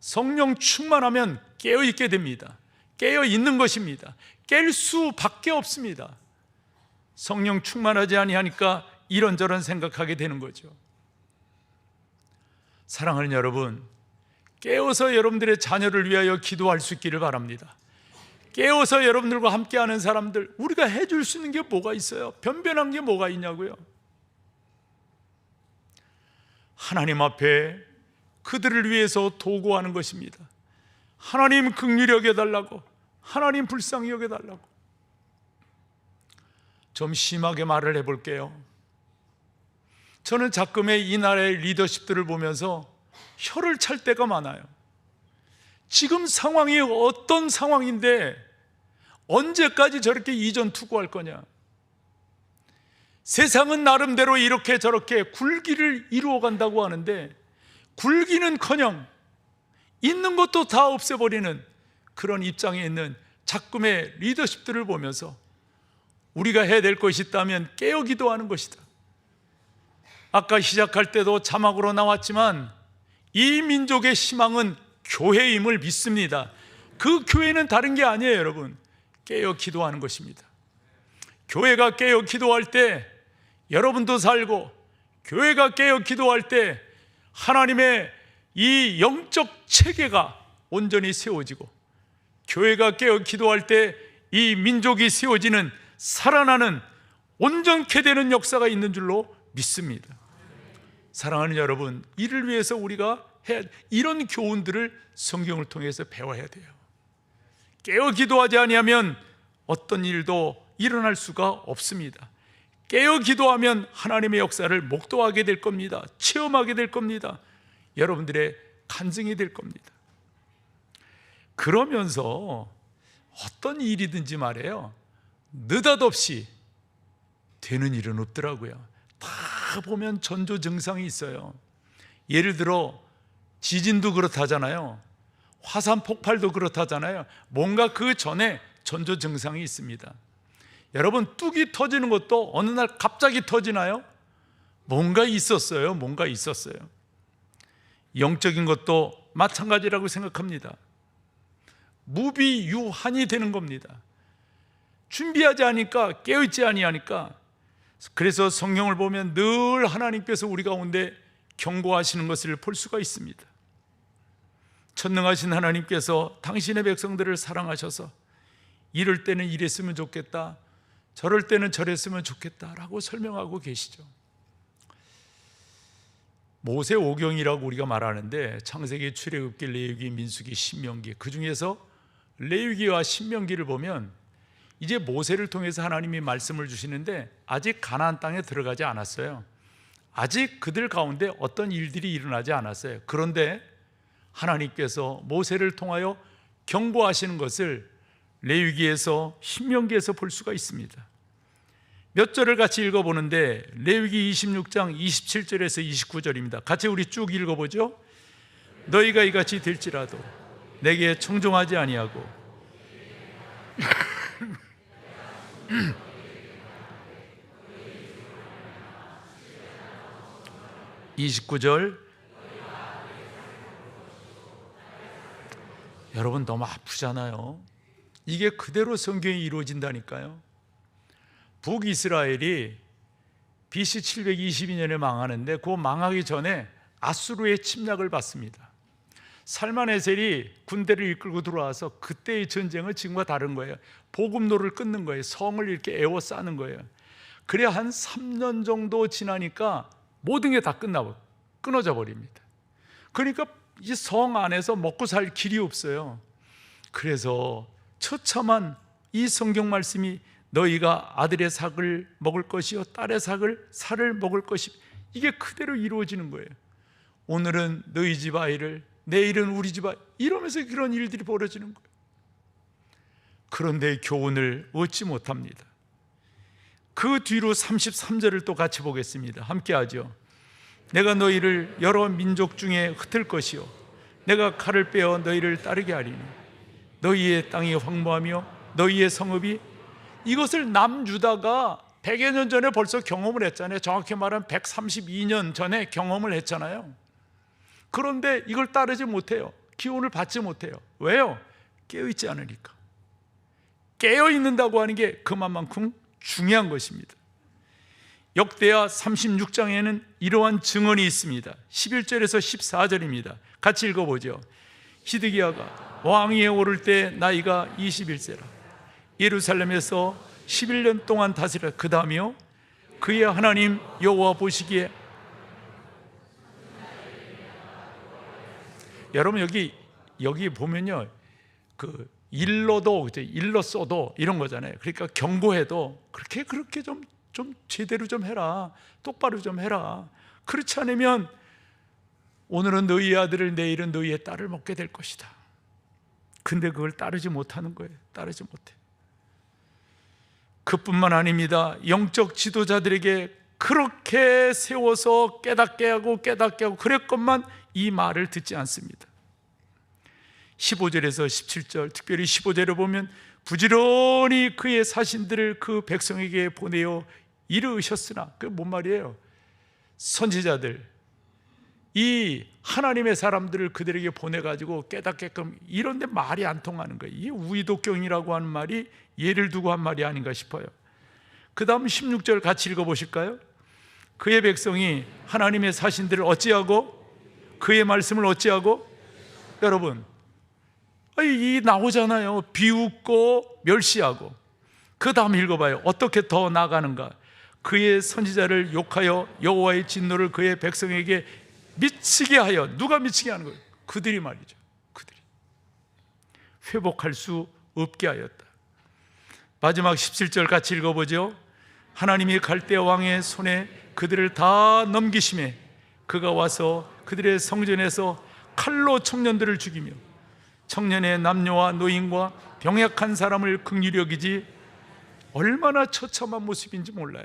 성령 충만하면 깨어있게 됩니다. 깨어있는 것입니다. 깰 수밖에 없습니다. 성령 충만하지 아니하니까 이런저런 생각하게 되는 거죠. 사랑하는 여러분, 깨어서 여러분들의 자녀를 위하여 기도할 수 있기를 바랍니다. 깨어서 여러분들과 함께하는 사람들, 우리가 해줄 수 있는 게 뭐가 있어요? 변변한 게 뭐가 있냐고요? 하나님 앞에 그들을 위해서 도구하는 것입니다. 하나님 긍휼히 여겨달라고, 하나님 불쌍히 여겨달라고. 좀 심하게 말을 해볼게요. 저는 가끔의 이 나라의 리더십들을 보면서 혀를 찰 때가 많아요. 지금 상황이 어떤 상황인데 언제까지 저렇게 이전 투구할 거냐? 세상은 나름대로 이렇게 저렇게 굴기를 이루어간다고 하는데 굴기는커녕 있는 것도 다 없애버리는 그런 입장에 있는 작금의 리더십들을 보면서 우리가 해야 될 것이 있다면 깨어 기도하는 것이다. 아까 시작할 때도 자막으로 나왔지만 이 민족의 희망은 교회임을 믿습니다. 그 교회는 다른 게 아니에요, 여러분. 깨어 기도하는 것입니다. 교회가 깨어 기도할 때 여러분도 살고, 교회가 깨어 기도할 때 하나님의 이 영적 체계가 온전히 세워지고, 교회가 깨어 기도할 때 이 민족이 세워지는, 살아나는, 온전케 되는 역사가 있는 줄로 믿습니다. 사랑하는 여러분, 이를 위해서 우리가 이런 교훈들을 성경을 통해서 배워야 돼요. 깨어 기도하지 아니하면 어떤 일도 일어날 수가 없습니다. 깨어 기도하면 하나님의 역사를 목도하게 될 겁니다. 체험하게 될 겁니다. 여러분들의 간증이 될 겁니다. 그러면서 어떤 일이든지 말이에요, 느닷없이 되는 일은 없더라고요. 다 보면 전조 증상이 있어요. 예를 들어 지진도 그렇다잖아요. 화산 폭발도 그렇다잖아요. 뭔가 그 전에 전조 증상이 있습니다. 여러분, 뚝이 터지는 것도 어느 날 갑자기 터지나요? 뭔가 있었어요. 뭔가 있었어요. 영적인 것도 마찬가지라고 생각합니다. 무비유한이 되는 겁니다. 준비하지 않으니까, 깨어있지 아니하니까. 그래서 성경을 보면 늘 하나님께서 우리 가운데 경고하시는 것을 볼 수가 있습니다. 전능하신 하나님께서 당신의 백성들을 사랑하셔서 이럴 때는 이랬으면 좋겠다, 저럴 때는 저랬으면 좋겠다라고 설명하고 계시죠. 모세 오경이라고 우리가 말하는데 창세기, 출애굽기, 레위기, 민수기, 신명기, 그 중에서 레위기와 신명기를 보면 이제 모세를 통해서 하나님이 말씀을 주시는데 아직 가나안 땅에 들어가지 않았어요. 아직 그들 가운데 어떤 일들이 일어나지 않았어요. 그런데 하나님께서 모세를 통하여 경고하시는 것을 레위기에서, 신명기에서 볼 수가 있습니다. 몇 절을 같이 읽어보는데 레위기 26장 27절에서 29절입니다. 같이 우리 쭉 읽어보죠. 너희가 이같이 될지라도 내게 청종하지 아니하고 29절, 여러분 너무 아프잖아요. 이게 그대로 성경에 이루어진다니까요. 북이스라엘이 BC 722년에 망하는데 그 망하기 전에 아수르의 침략을 받습니다. 살만에셀이 군대를 이끌고 들어와서 그때의 전쟁은 지금과 다른 거예요. 보급로를 끊는 거예요. 성을 이렇게 에워싸는 거예요. 그래야 한 3년 정도 지나니까 모든 게 다 끊어져 버립니다. 그러니까 이 성 안에서 먹고 살 길이 없어요. 그래서 처참한 이 성경 말씀이 너희가 아들의 삭을 먹을 것이요 딸의 살을 먹을 것이, 이게 그대로 이루어지는 거예요. 오늘은 너희 집 아이를 내일은 우리 집 이러면서 그런 일들이 벌어지는 거예요. 그런데 교훈을 얻지 못합니다. 그 뒤로 33절을 또 같이 보겠습니다. 함께 하죠. 내가 너희를 여러 민족 중에 흩을 것이요 내가 칼을 빼어 너희를 따르게 하리니 너희의 땅이 황무하며 너희의 성읍이, 이것을 남유다가 100여 년 전에 벌써 경험을 했잖아요. 정확히 말하면 132년 전에 경험을 했잖아요. 그런데 이걸 따르지 못해요. 기운을 받지 못해요. 왜요? 깨어있지 않으니까. 깨어있는다고 하는 게 그만큼 중요한 것입니다. 역대하 36장에는 이러한 증언이 있습니다. 11절에서 14절입니다. 같이 읽어보죠. 시드기야가 왕위에 오를 때 나이가 21세라 예루살렘에서 11년 동안 다스리라. 그 다음이요, 그의 하나님 여호와 보시기에, 여러분 여기 보면요, 그 일러도 일렀어도 이런 거잖아요. 그러니까 경고해도 그렇게 좀 제대로 좀 해라, 똑바로 좀 해라. 그렇지 않으면 오늘은 너희의 아들을 내일은 너희의 딸을 먹게 될 것이다. 근데 그걸 따르지 못하는 거예요. 따르지 못해. 그뿐만 아닙니다. 영적 지도자들에게 그렇게 세워서 깨닫게 하고 그랬건만 이 말을 듣지 않습니다. 15절에서 17절, 특별히 15절에 보면 부지런히 그의 사신들을 그 백성에게 보내어 이르으셨으나, 그게 뭔 말이에요? 선지자들, 이 하나님의 사람들을 그들에게 보내가지고 깨닫게끔, 이런데 말이 안 통하는 거예요. 이 우의독경이라고 하는 말이 예를 두고 한 말이 아닌가 싶어요. 그 다음 16절 같이 읽어보실까요? 그의 백성이 하나님의 사신들을 어찌하고 그의 말씀을 어찌하고, 여러분 이 나오잖아요. 비웃고 멸시하고. 그 다음 읽어봐요. 어떻게 더 나아가는가? 그의 선지자를 욕하여 여호와의 진노를 그의 백성에게 미치게 하여. 누가 미치게 하는 거예요? 그들이 말이죠. 그들이 회복할 수 없게 하였다. 마지막 17절 같이 읽어보죠. 하나님이 갈대아 왕의 손에 그들을 다 넘기심에 그가 와서 그들의 성전에서 칼로 청년들을 죽이며 청년의 남녀와 노인과 병약한 사람을 긍휼히 여기지. 얼마나 처참한 모습인지 몰라요.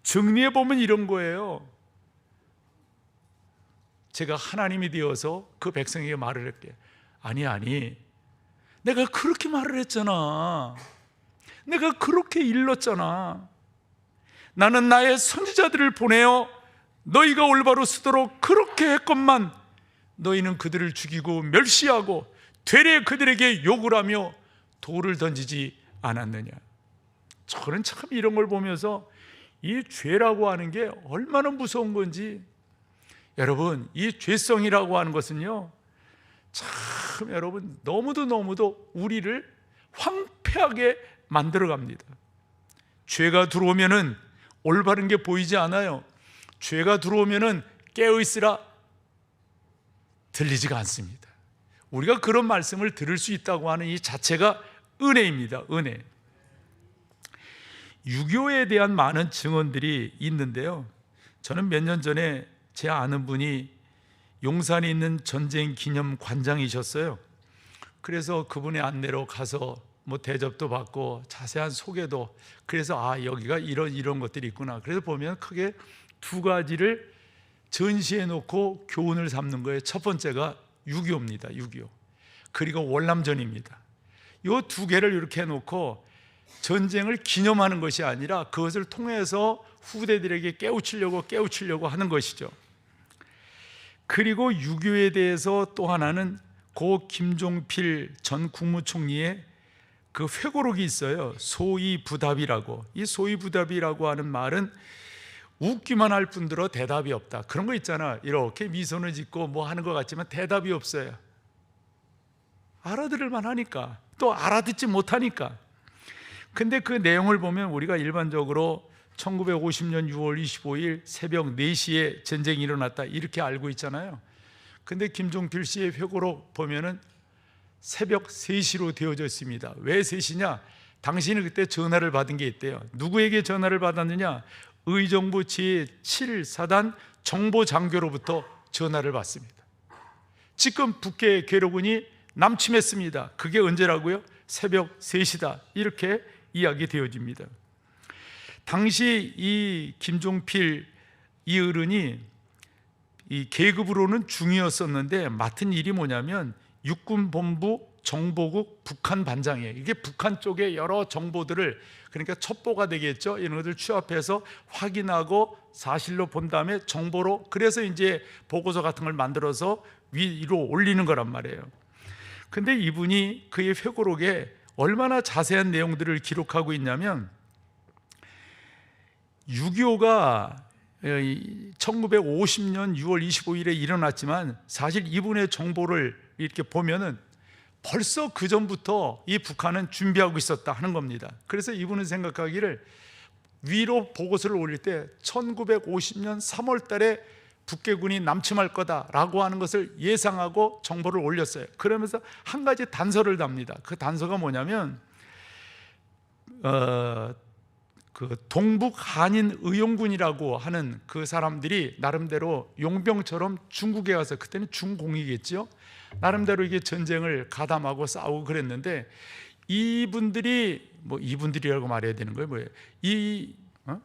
정리해 보면 이런 거예요. 제가 하나님이 되어서 그 백성에게 말을 할게. 아니 내가 그렇게 말을 했잖아. 내가 그렇게 일렀잖아. 나는 나의 선지자들을 보내어 너희가 올바로 쓰도록 그렇게 했건만 너희는 그들을 죽이고 멸시하고 되레 그들에게 욕을 하며 돌을 던지지 않았느냐. 저는 참 이런 걸 보면서 이 죄라고 하는 게 얼마나 무서운 건지. 여러분, 이 죄성이라고 하는 것은요, 참 여러분 너무도 우리를 황폐하게 만들어 갑니다. 죄가 들어오면은 올바른 게 보이지 않아요. 죄가 들어오면은 깨어있으라 들리지가 않습니다. 우리가 그런 말씀을 들을 수 있다고 하는 이 자체가 은혜입니다. 은혜. 유교에 대한 많은 증언들이 있는데요, 저는 몇 년 전에 제 아는 분이 용산에 있는 전쟁 기념 관장이셨어요. 그래서 그분의 안내로 가서 뭐 대접도 받고 자세한 소개도, 그래서 여기가 이런 것들이 있구나. 그래서 보면 크게 두 가지를 전시해 놓고 교훈을 삼는 거예요. 첫 번째가 6.25입니다. 6.25. 그리고 월남전입니다. 이 두 개를 이렇게 해놓고 전쟁을 기념하는 것이 아니라 그것을 통해서 후대들에게 깨우치려고 하는 것이죠. 그리고 6.25에 대해서 또 하나는 고 김종필 전 국무총리의 그 회고록이 있어요. 소위부답이라고. 이 소위부답이라고 하는 말은 웃기만 할 뿐더러 대답이 없다. 그런 거 있잖아. 이렇게 미소는 짓고 뭐 하는 것 같지만 대답이 없어요. 알아들을만 하니까, 또 알아듣지 못하니까. 근데 그 내용을 보면 우리가 일반적으로 1950년 6월 25일 새벽 4시에 전쟁이 일어났다 이렇게 알고 있잖아요. 근데 김종필 씨의 회고록 보면은 새벽 3시로 되어져 있습니다. 왜 3시냐? 당신이 그때 전화를 받은 게 있대요. 누구에게 전화를 받았느냐? 의정부 제7사단 정보장교로부터 전화를 받습니다. 지금 북해 괴로군이 남침했습니다. 그게 언제라고요? 새벽 3시다. 이렇게 이야기되어집니다. 당시 이 김종필 이 어른이 이 계급으로는 중이었었는데 맡은 일이 뭐냐면 육군본부 정보국 북한 반장이에요. 이게 북한 쪽의 여러 정보들을, 그러니까 첩보가 되겠죠. 이런 것들 취합해서 확인하고 사실로 본 다음에 정보로, 그래서 이제 보고서 같은 걸 만들어서 위로 올리는 거란 말이에요. 근데 이분이 그의 회고록에 얼마나 자세한 내용들을 기록하고 있냐면 6.25가 1950년 6월 25일에 일어났지만 사실 이분의 정보를 이렇게 보면은 벌써 그 전부터 이 북한은 준비하고 있었다 하는 겁니다. 그래서 이분은 생각하기를 위로 보고서를 올릴 때 1950년 3월 달에 북괴군이 남침할 거다라고 하는 것을 예상하고 정보를 올렸어요. 그러면서 한 가지 단서를 답니다. 그 단서가 뭐냐면 그 동북 한인 의용군이라고 하는 그 사람들이 나름대로 용병처럼 중국에 가서, 그때는 중공이겠죠, 나름대로 이게 전쟁을 가담하고 싸우고 그랬는데, 이분들이 뭐 이분들이라고 말해야 되는 거예요. 뭐예요?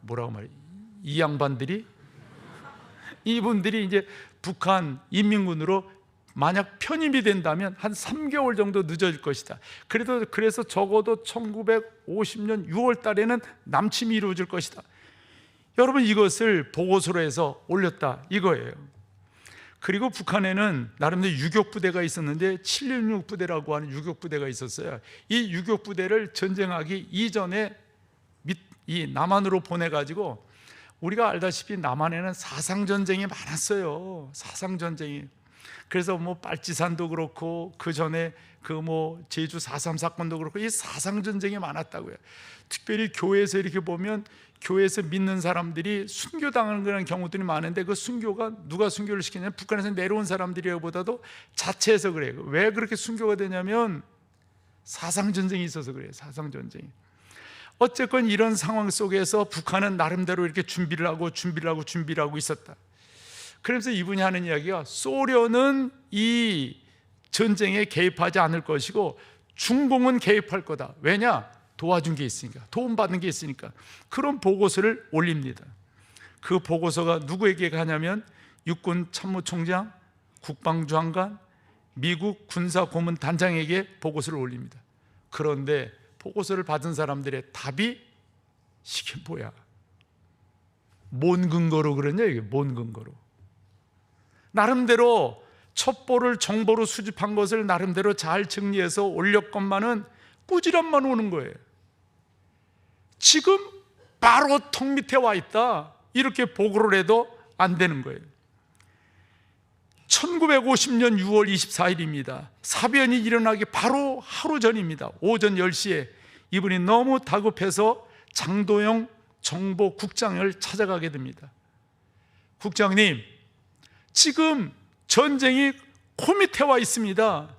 뭐라고 말해? 이 양반들이, 이분들이 이제 북한 인민군으로 만약 편입이 된다면 한 3개월 정도 늦어질 것이다. 그래서 적어도 1950년 6월 달에는 남침이 이루어질 것이다. 여러분, 이것을 보고서로 해서 올렸다 이거예요. 그리고 북한에는 나름대로 유격부대가 있었는데 716부대라고 하는 유격부대가 있었어요. 이 유격부대를 전쟁하기 이전에 이 남한으로 보내가지고, 우리가 알다시피 남한에는 사상전쟁이 많았어요. 사상전쟁이. 그래서 뭐 빨치산도 그렇고 그 전에 그 뭐 제주 4.3 사건도 그렇고 이 사상전쟁이 많았다고요. 특별히 교회에서 이렇게 보면 교회에서 믿는 사람들이 순교당하는 그런 경우들이 많은데, 그 순교가 누가 순교를 시키냐면 북한에서 내려온 사람들이보다도 자체에서 그래요. 왜 그렇게 순교가 되냐면 사상전쟁이 있어서 그래요. 사상전쟁이. 어쨌건 이런 상황 속에서 북한은 나름대로 이렇게 준비를 하고 있었다. 그래서 이분이 하는 이야기가 소련은 이 전쟁에 개입하지 않을 것이고 중공은 개입할 거다. 왜냐? 도와준 게 있으니까, 도움받은 게 있으니까. 그런 보고서를 올립니다. 그 보고서가 누구에게 가냐면 육군 참모총장, 국방장관, 미국 군사고문단장에게 보고서를 올립니다. 그런데 보고서를 받은 사람들의 답이 이게 뭐야? 뭔 근거로 그러냐? 이게 뭔 근거로? 나름대로 첩보를 정보로 수집한 것을 나름대로 잘 정리해서 올렸건만은 꾸지람만 오는 거예요. 지금 바로 턱 밑에 와 있다, 이렇게 보고를 해도 안 되는 거예요. 1950년 6월 24일입니다. 사변이 일어나기 바로 하루 전입니다. 오전 10시에 이분이 너무 다급해서 장도영 정보국장을 찾아가게 됩니다. 국장님, 지금 전쟁이 코밑에 와 있습니다.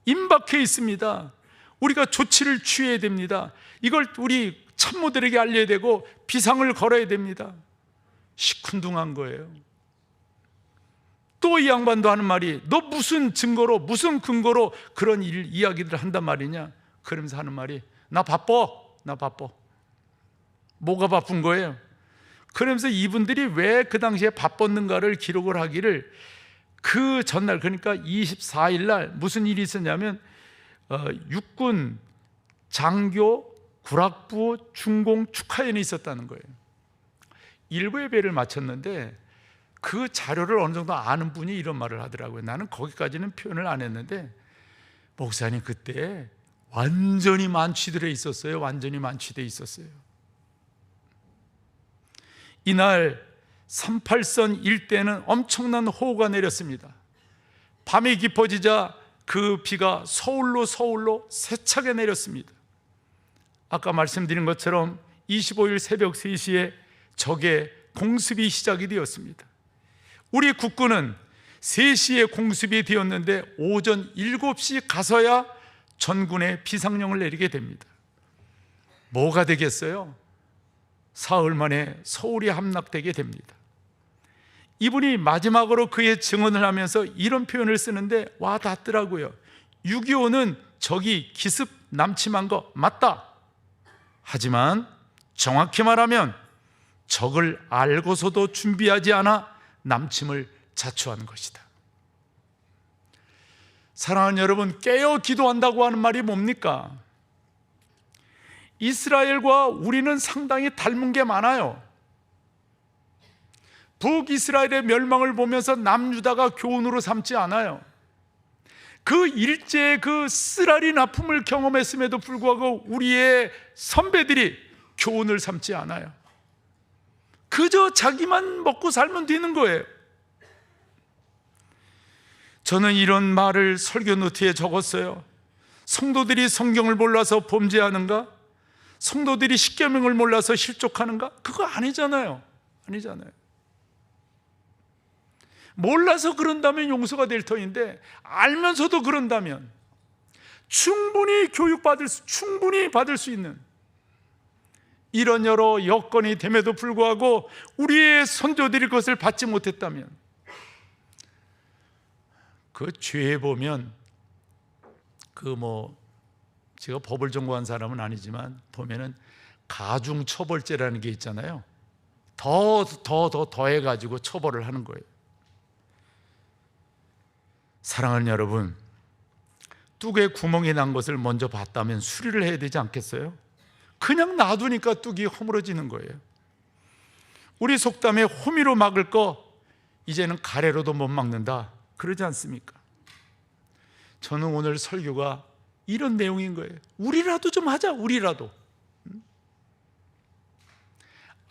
임박해 있습니다. 우리가 조치를 취해야 됩니다. 이걸 우리 참모들에게 알려야 되고 비상을 걸어야 됩니다. 시큰둥한 거예요. 또 이 양반도 하는 말이, 너 무슨 증거로, 무슨 근거로 그런 이야기들을 한단 말이냐? 그러면서 하는 말이, 나 바빠. 뭐가 바쁜 거예요? 그러면서 이분들이 왜 그 당시에 바빴는가를 기록을 하기를, 그 전날, 그러니까 24일 날 무슨 일이 있었냐면 육군 장교 구락부 중공 축하연이 있었다는 거예요. 일부 예배를 마쳤는데 그 자료를 어느 정도 아는 분이 이런 말을 하더라고요. 나는 거기까지는 표현을 안 했는데, 목사님 그때 완전히 만취되어 있었어요. 완전히 만취되어 있었어요. 이날 38선 일대는 엄청난 호우가 내렸습니다. 밤이 깊어지자 그 비가 서울로 세차게 내렸습니다. 아까 말씀드린 것처럼 25일 새벽 3시에 적의 공습이 시작이 되었습니다. 우리 국군은 3시에 공습이 되었는데 오전 7시 가서야 전군에 비상령을 내리게 됩니다. 뭐가 되겠어요? 사흘 만에 서울이 함락되게 됩니다. 이분이 마지막으로 그의 증언을 하면서 이런 표현을 쓰는데 와 닿더라고요. 6.25는 적이 기습 남침한 거 맞다. 하지만 정확히 말하면 적을 알고서도 준비하지 않아 남침을 자초한 것이다. 사랑하는 여러분, 깨어 기도한다고 하는 말이 뭡니까? 이스라엘과 우리는 상당히 닮은 게 많아요. 북이스라엘의 멸망을 보면서 남유다가 교훈으로 삼지 않아요. 그 일제의 그 쓰라린 아픔을 경험했음에도 불구하고 우리의 선배들이 교훈을 삼지 않아요. 그저 자기만 먹고 살면 되는 거예요. 저는 이런 말을 설교 노트에 적었어요. 성도들이 성경을 몰라서 범죄하는가? 성도들이 십계명을 몰라서 실족하는가? 그거 아니잖아요. 아니잖아요. 몰라서 그런다면 용서가 될 터인데 알면서도 그런다면 충분히 충분히 받을 수 있는 이런 여러 여건이 됨에도 불구하고 우리의 선조들이 그것을 받지 못했다면 그 죄에 보면 제가 법을 전공한 사람은 아니지만 보면은 가중처벌죄라는 게 있잖아요. 더해가지고 처벌을 하는 거예요. 사랑하는 여러분, 뚝에 구멍이 난 것을 먼저 봤다면 수리를 해야 되지 않겠어요? 그냥 놔두니까 뚝이 허물어지는 거예요. 우리 속담에 호미로 막을 거 이제는 가래로도 못 막는다, 그러지 않습니까? 저는 오늘 설교가 이런 내용인 거예요. 우리라도 좀 하자. 우리라도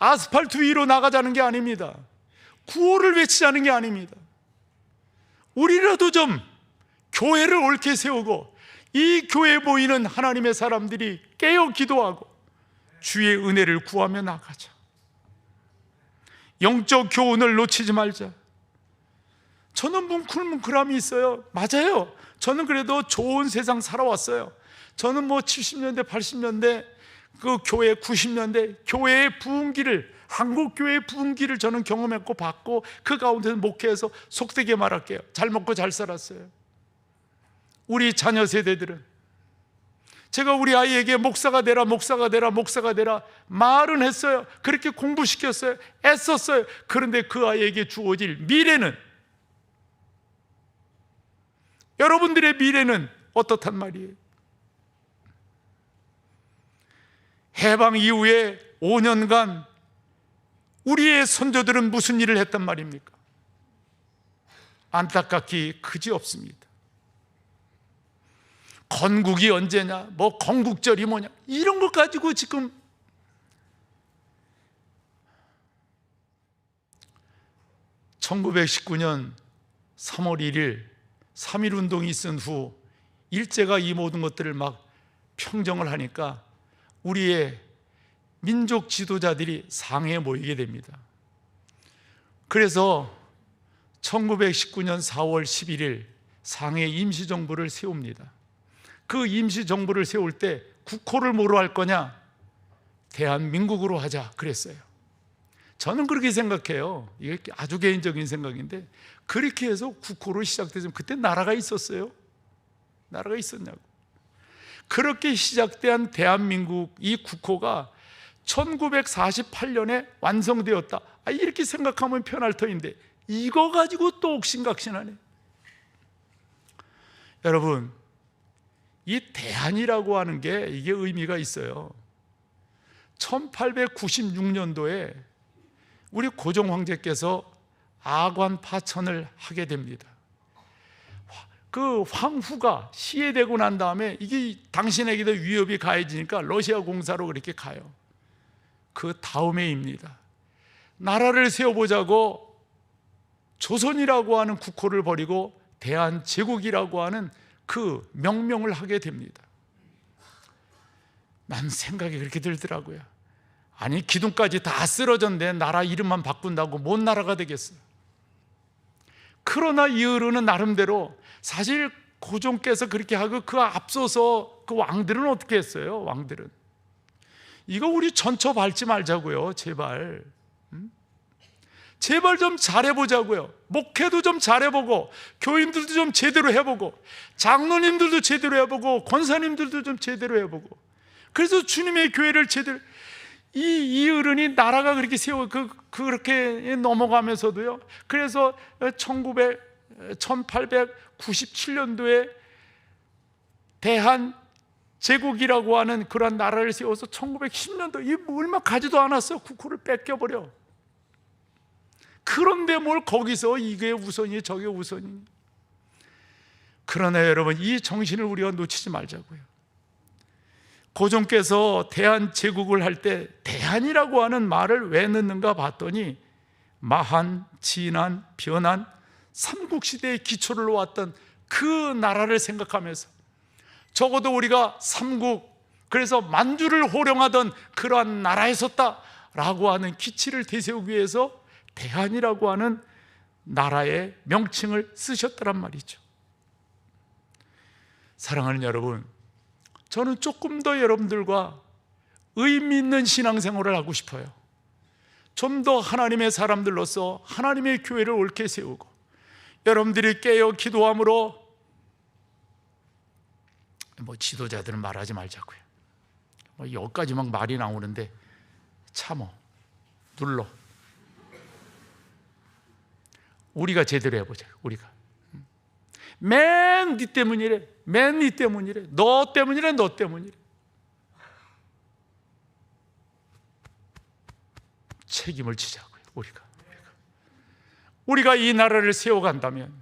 아스팔트 위로 나가자는 게 아닙니다. 구호를 외치자는 게 아닙니다. 우리라도 좀 교회를 옳게 세우고 이 교회에 보이는 하나님의 사람들이 깨어 기도하고 주의 은혜를 구하며 나가자. 영적 교훈을 놓치지 말자. 저는 뭉클뭉클함이 있어요. 맞아요. 저는 그래도 좋은 세상 살아왔어요. 저는 70년대 80년대 그 교회 90년대 교회의 부흥기를, 한국 교회의 부흥기를 저는 경험했고 봤고 그 가운데서 목회해서 속되게 말할게요. 잘 먹고 잘 살았어요. 우리 자녀 세대들은 제가 우리 아이에게 목사가 되라 말은 했어요. 그렇게 공부시켰어요. 애썼어요. 그런데 그 아이에게 주어질 미래는, 여러분들의 미래는 어떻단 말이에요? 해방 이후에 5년간 우리의 선조들은 무슨 일을 했단 말입니까? 안타깝기 그지없습니다. 건국이 언제냐, 건국절이 뭐냐, 이런 것 가지고 지금 (1919년 3월 1일) 3.1운동이 있은 후 일제가 이 모든 것들을 막 평정을 하니까 우리의 민족 지도자들이 상해에 모이게 됩니다. 그래서 1919년 4월 11일 상해 임시정부를 세웁니다. 그 임시정부를 세울 때 국호를 뭐로 할 거냐? 대한민국으로 하자 그랬어요. 저는 그렇게 생각해요. 이게 아주 개인적인 생각인데 그렇게 해서 국호로 시작되면 그때 나라가 있었어요? 나라가 있었냐고. 그렇게 시작된 대한민국 이 국호가 1948년에 완성되었다. 이렇게 생각하면 편할 터인데 이거 가지고 또 옥신각신하네. 여러분, 이 대한이라고 하는 게 이게 의미가 있어요. 1896년도에 우리 고종 황제께서 아관 파천을 하게 됩니다. 그 황후가 시해되고 난 다음에 이게 당신에게도 위협이 가해지니까 러시아 공사로 그렇게 가요. 그 다음해입니다. 나라를 세워보자고 조선이라고 하는 국호를 버리고 대한제국이라고 하는 그 명명을 하게 됩니다. 난 생각이 그렇게 들더라고요. 아니, 기둥까지 다 쓰러졌는데 나라 이름만 바꾼다고 뭔 나라가 되겠어요? 그러나 이으르는 나름대로 사실 고종께서 그렇게 하고 그 앞서서 그 왕들은 어떻게 했어요? 왕들은 이거 우리 전처 밟지 말자고요, 제발. 제발 좀 잘해보자고요. 목회도 좀 잘해보고, 교인들도 좀 제대로 해보고, 장로님들도 제대로 해보고, 권사님들도 좀 제대로 해보고. 그래서 주님의 교회를 제대로, 이 어른이 나라가 그렇게 그렇게 넘어가면서도요. 그래서 1897년도에 대한 제국이라고 하는 그런 나라를 세워서 1910년도 이 얼마 가지도 않았어. 국호를 뺏겨버려. 그런데 뭘 거기서 이게 우선이 저게 우선이. 그러나 여러분, 이 정신을 우리가 놓치지 말자고요. 고종께서 대한제국을 할 때 대한이라고 하는 말을 왜 넣는가 봤더니 마한, 진한, 변한 삼국시대의 기초를 놓았던 그 나라를 생각하면서, 적어도 우리가 삼국, 그래서 만주를 호령하던 그러한 나라에 섰다라고 하는 기치를 되세우기 위해서 대한이라고 하는 나라의 명칭을 쓰셨다란 말이죠. 사랑하는 여러분, 저는 조금 더 여러분들과 의미 있는 신앙생활을 하고 싶어요. 좀 더 하나님의 사람들로서 하나님의 교회를 옳게 세우고, 여러분들이 깨어 기도함으로, 지도자들은 말하지 말자고요. 여기까지 막 말이 나오는데 참어, 눌러. 우리가 제대로 해보자. 우리가 맨 네 때문이래, 맨 네 때문이래, 너 때문이래, 너 때문이래. 책임을 지자고요. 우리가 이 나라를 세워간다면,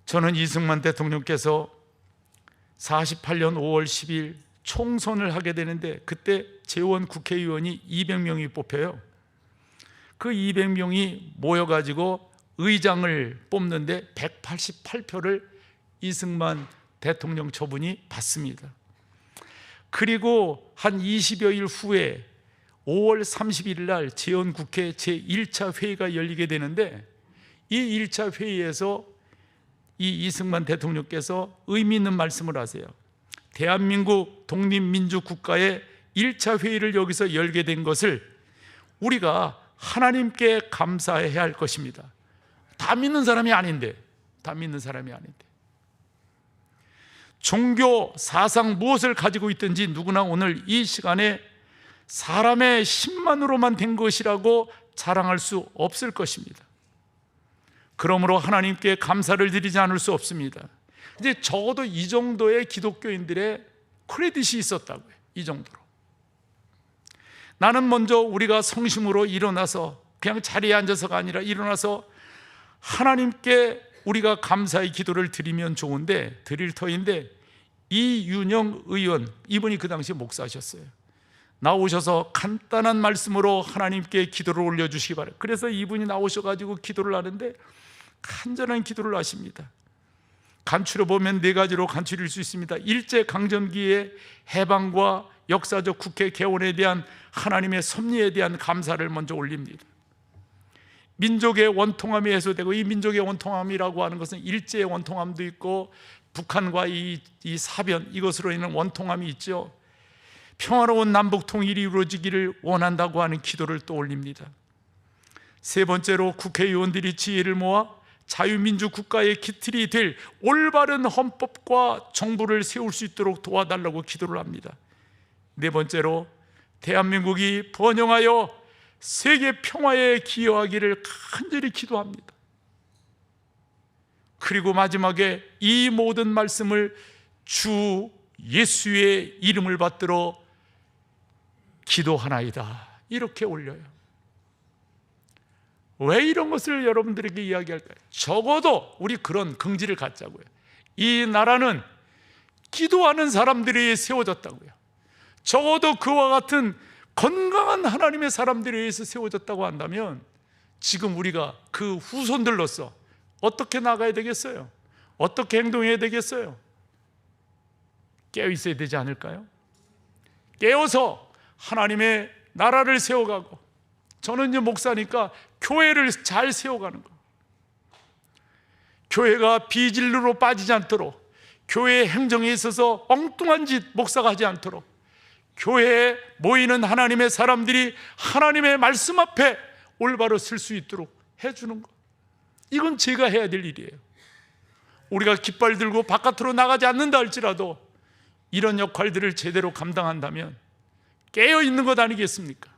저는 이승만 대통령께서 48년 5월 10일 총선을 하게 되는데, 그때 재원 국회의원이 200명이 뽑혀요. 그 200명이 모여가지고 의장을 뽑는데 188표를 이승만 대통령 처분이 받습니다. 그리고 한 20여일 후에 5월 31일 날 재원국회 제1차 회의가 열리게 되는데, 이 1차 회의에서 이 이승만 대통령께서 의미 있는 말씀을 하세요. 대한민국 독립민주국가의 1차 회의를 여기서 열게 된 것을 우리가 하나님께 감사해야 할 것입니다. 다 믿는 사람이 아닌데, 종교, 사상 무엇을 가지고 있든지 누구나 오늘 이 시간에 사람의 힘만으로만 된 것이라고 자랑할 수 없을 것입니다. 그러므로 하나님께 감사를 드리지 않을 수 없습니다. 이제 적어도 이 정도의 기독교인들의 크레딧이 있었다고요. 이 정도로. 나는 먼저 우리가 성심으로 일어나서, 그냥 자리에 앉아서가 아니라 일어나서 하나님께 우리가 감사의 기도를 드리면 좋은데, 드릴 터인데, 이윤영 의원, 이분이 그 당시 목사셨어요. 나오셔서 간단한 말씀으로 하나님께 기도를 올려주시기 바랍니다. 그래서 이분이 나오셔가지고 기도를 하는데 간절한 기도를 하십니다. 간추려 보면 4가지로 간추릴 수 있습니다. 일제강점기의 해방과 역사적 국회 개원에 대한 하나님의 섭리에 대한 감사를 먼저 올립니다. 민족의 원통함이 해소되고, 이 민족의 원통함이라고 하는 것은 일제의 원통함도 있고 북한과 이 사변, 이것으로 인한 원통함이 있죠. 평화로운 남북 통일이 이루어지기를 원한다고 하는 기도를 또 올립니다. 3번째로 국회의원들이 지혜를 모아 자유민주국가의 기틀이 될 올바른 헌법과 정부를 세울 수 있도록 도와달라고 기도를 합니다. 4번째로 대한민국이 번영하여 세계 평화에 기여하기를 간절히 기도합니다. 그리고 마지막에 이 모든 말씀을 주 예수의 이름을 받들어 기도하나이다, 이렇게 올려요. 왜 이런 것을 여러분들에게 이야기할까요? 적어도 우리 그런 긍지를 갖자고요. 이 나라는 기도하는 사람들이 세워졌다고요. 적어도 그와 같은 건강한 하나님의 사람들에 의해서 세워졌다고 한다면, 지금 우리가 그 후손들로서 어떻게 나가야 되겠어요? 어떻게 행동해야 되겠어요? 깨어 있어야 되지 않을까요? 깨어서 하나님의 나라를 세워가고, 저는 이제 목사니까 교회를 잘 세워가는 거, 교회가 비진리로 빠지지 않도록, 교회의 행정에 있어서 엉뚱한 짓 목사가 하지 않도록, 교회에 모이는 하나님의 사람들이 하나님의 말씀 앞에 올바로 쓸 수 있도록 해주는 것, 이건 제가 해야 될 일이에요. 우리가 깃발 들고 바깥으로 나가지 않는다 할지라도 이런 역할들을 제대로 감당한다면 깨어있는 것 아니겠습니까?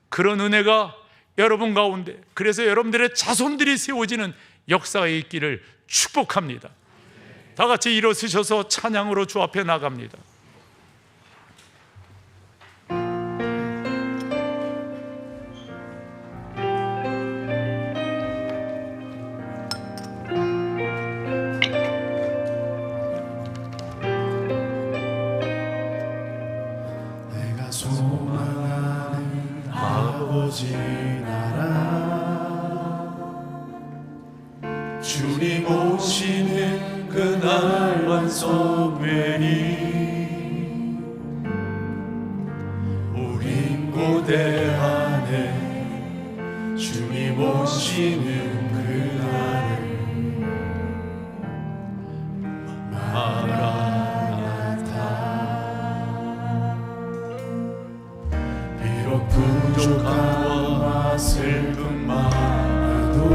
그런 은혜가 여러분 가운데, 그래서 여러분들의 자손들이 세워지는 역사가 있기를 축복합니다. 다 같이 일어서셔서 찬양으로 주 앞에 나갑니다. 내가 소망하는 아버지 나라, 주님 오시는 그날 완성되니 우린 고대 안에 주님 오시는 그날을 비록 부족함과 슬픔 많아도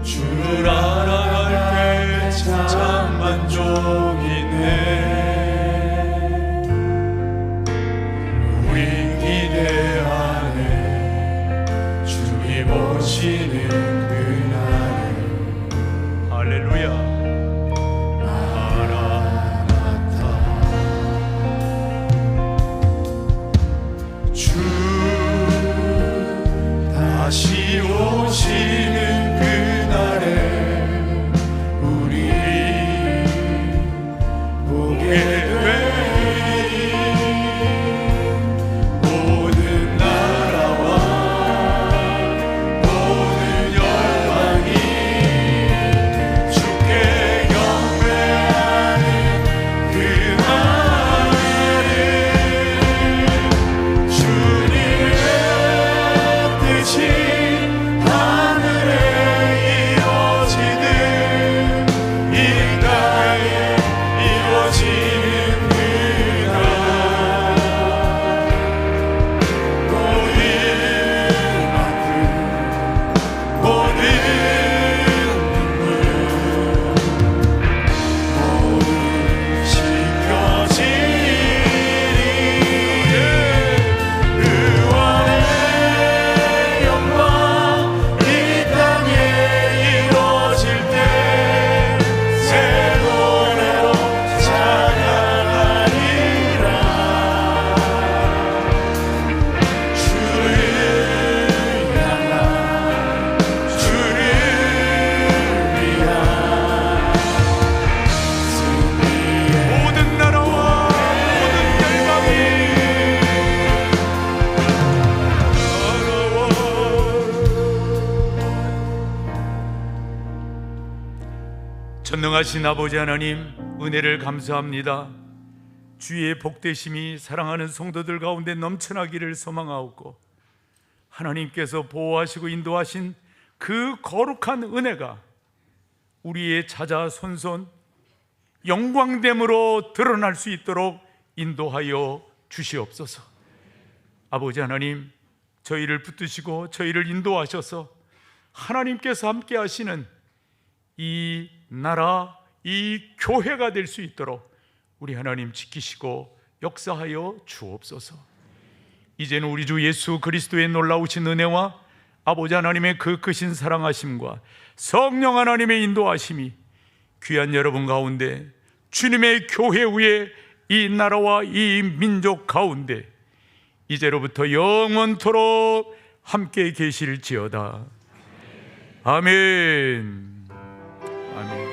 주를 알아갈 때 참 만족이네. 우린 기대 안에 주님 오시는 그날을 할렐루야. 다시 오시는 그날에 우리 보게 되니 모든 나라와 모든 열방이 주께 경배하는 그날을 주님의 뜻이 하늘에 이루어지듯 이 땅에 이루어지는 그날, 모든 아픔 모든 눈물 모두 씻겨지리. 의원의 영광 이 땅에 이루어질 때 새 노래로 찬양하리라. 주를 향한 주를 위한 승리의 모든 나라와 모든 열방이 전능하신 아버지 하나님, 은혜를 감사합니다. 주의 복되심이 사랑하는 성도들 가운데 넘쳐나기를 소망하옵고, 하나님께서 보호하시고 인도하신 그 거룩한 은혜가 우리의 자자손손 영광됨으로 드러날 수 있도록 인도하여 주시옵소서. 아버지 하나님, 저희를 붙드시고 저희를 인도하셔서 하나님께서 함께 하시는 이 나라, 이 교회가 될 수 있도록 우리 하나님 지키시고 역사하여 주옵소서. 이제는 우리 주 예수 그리스도의 놀라우신 은혜와 아버지 하나님의 그 크신 사랑하심과 성령 하나님의 인도하심이 귀한 여러분 가운데, 주님의 교회 위에 이 나라와 이 민족 가운데 이제로부터 영원토록 함께 계실지어다. 아멘. 아멘.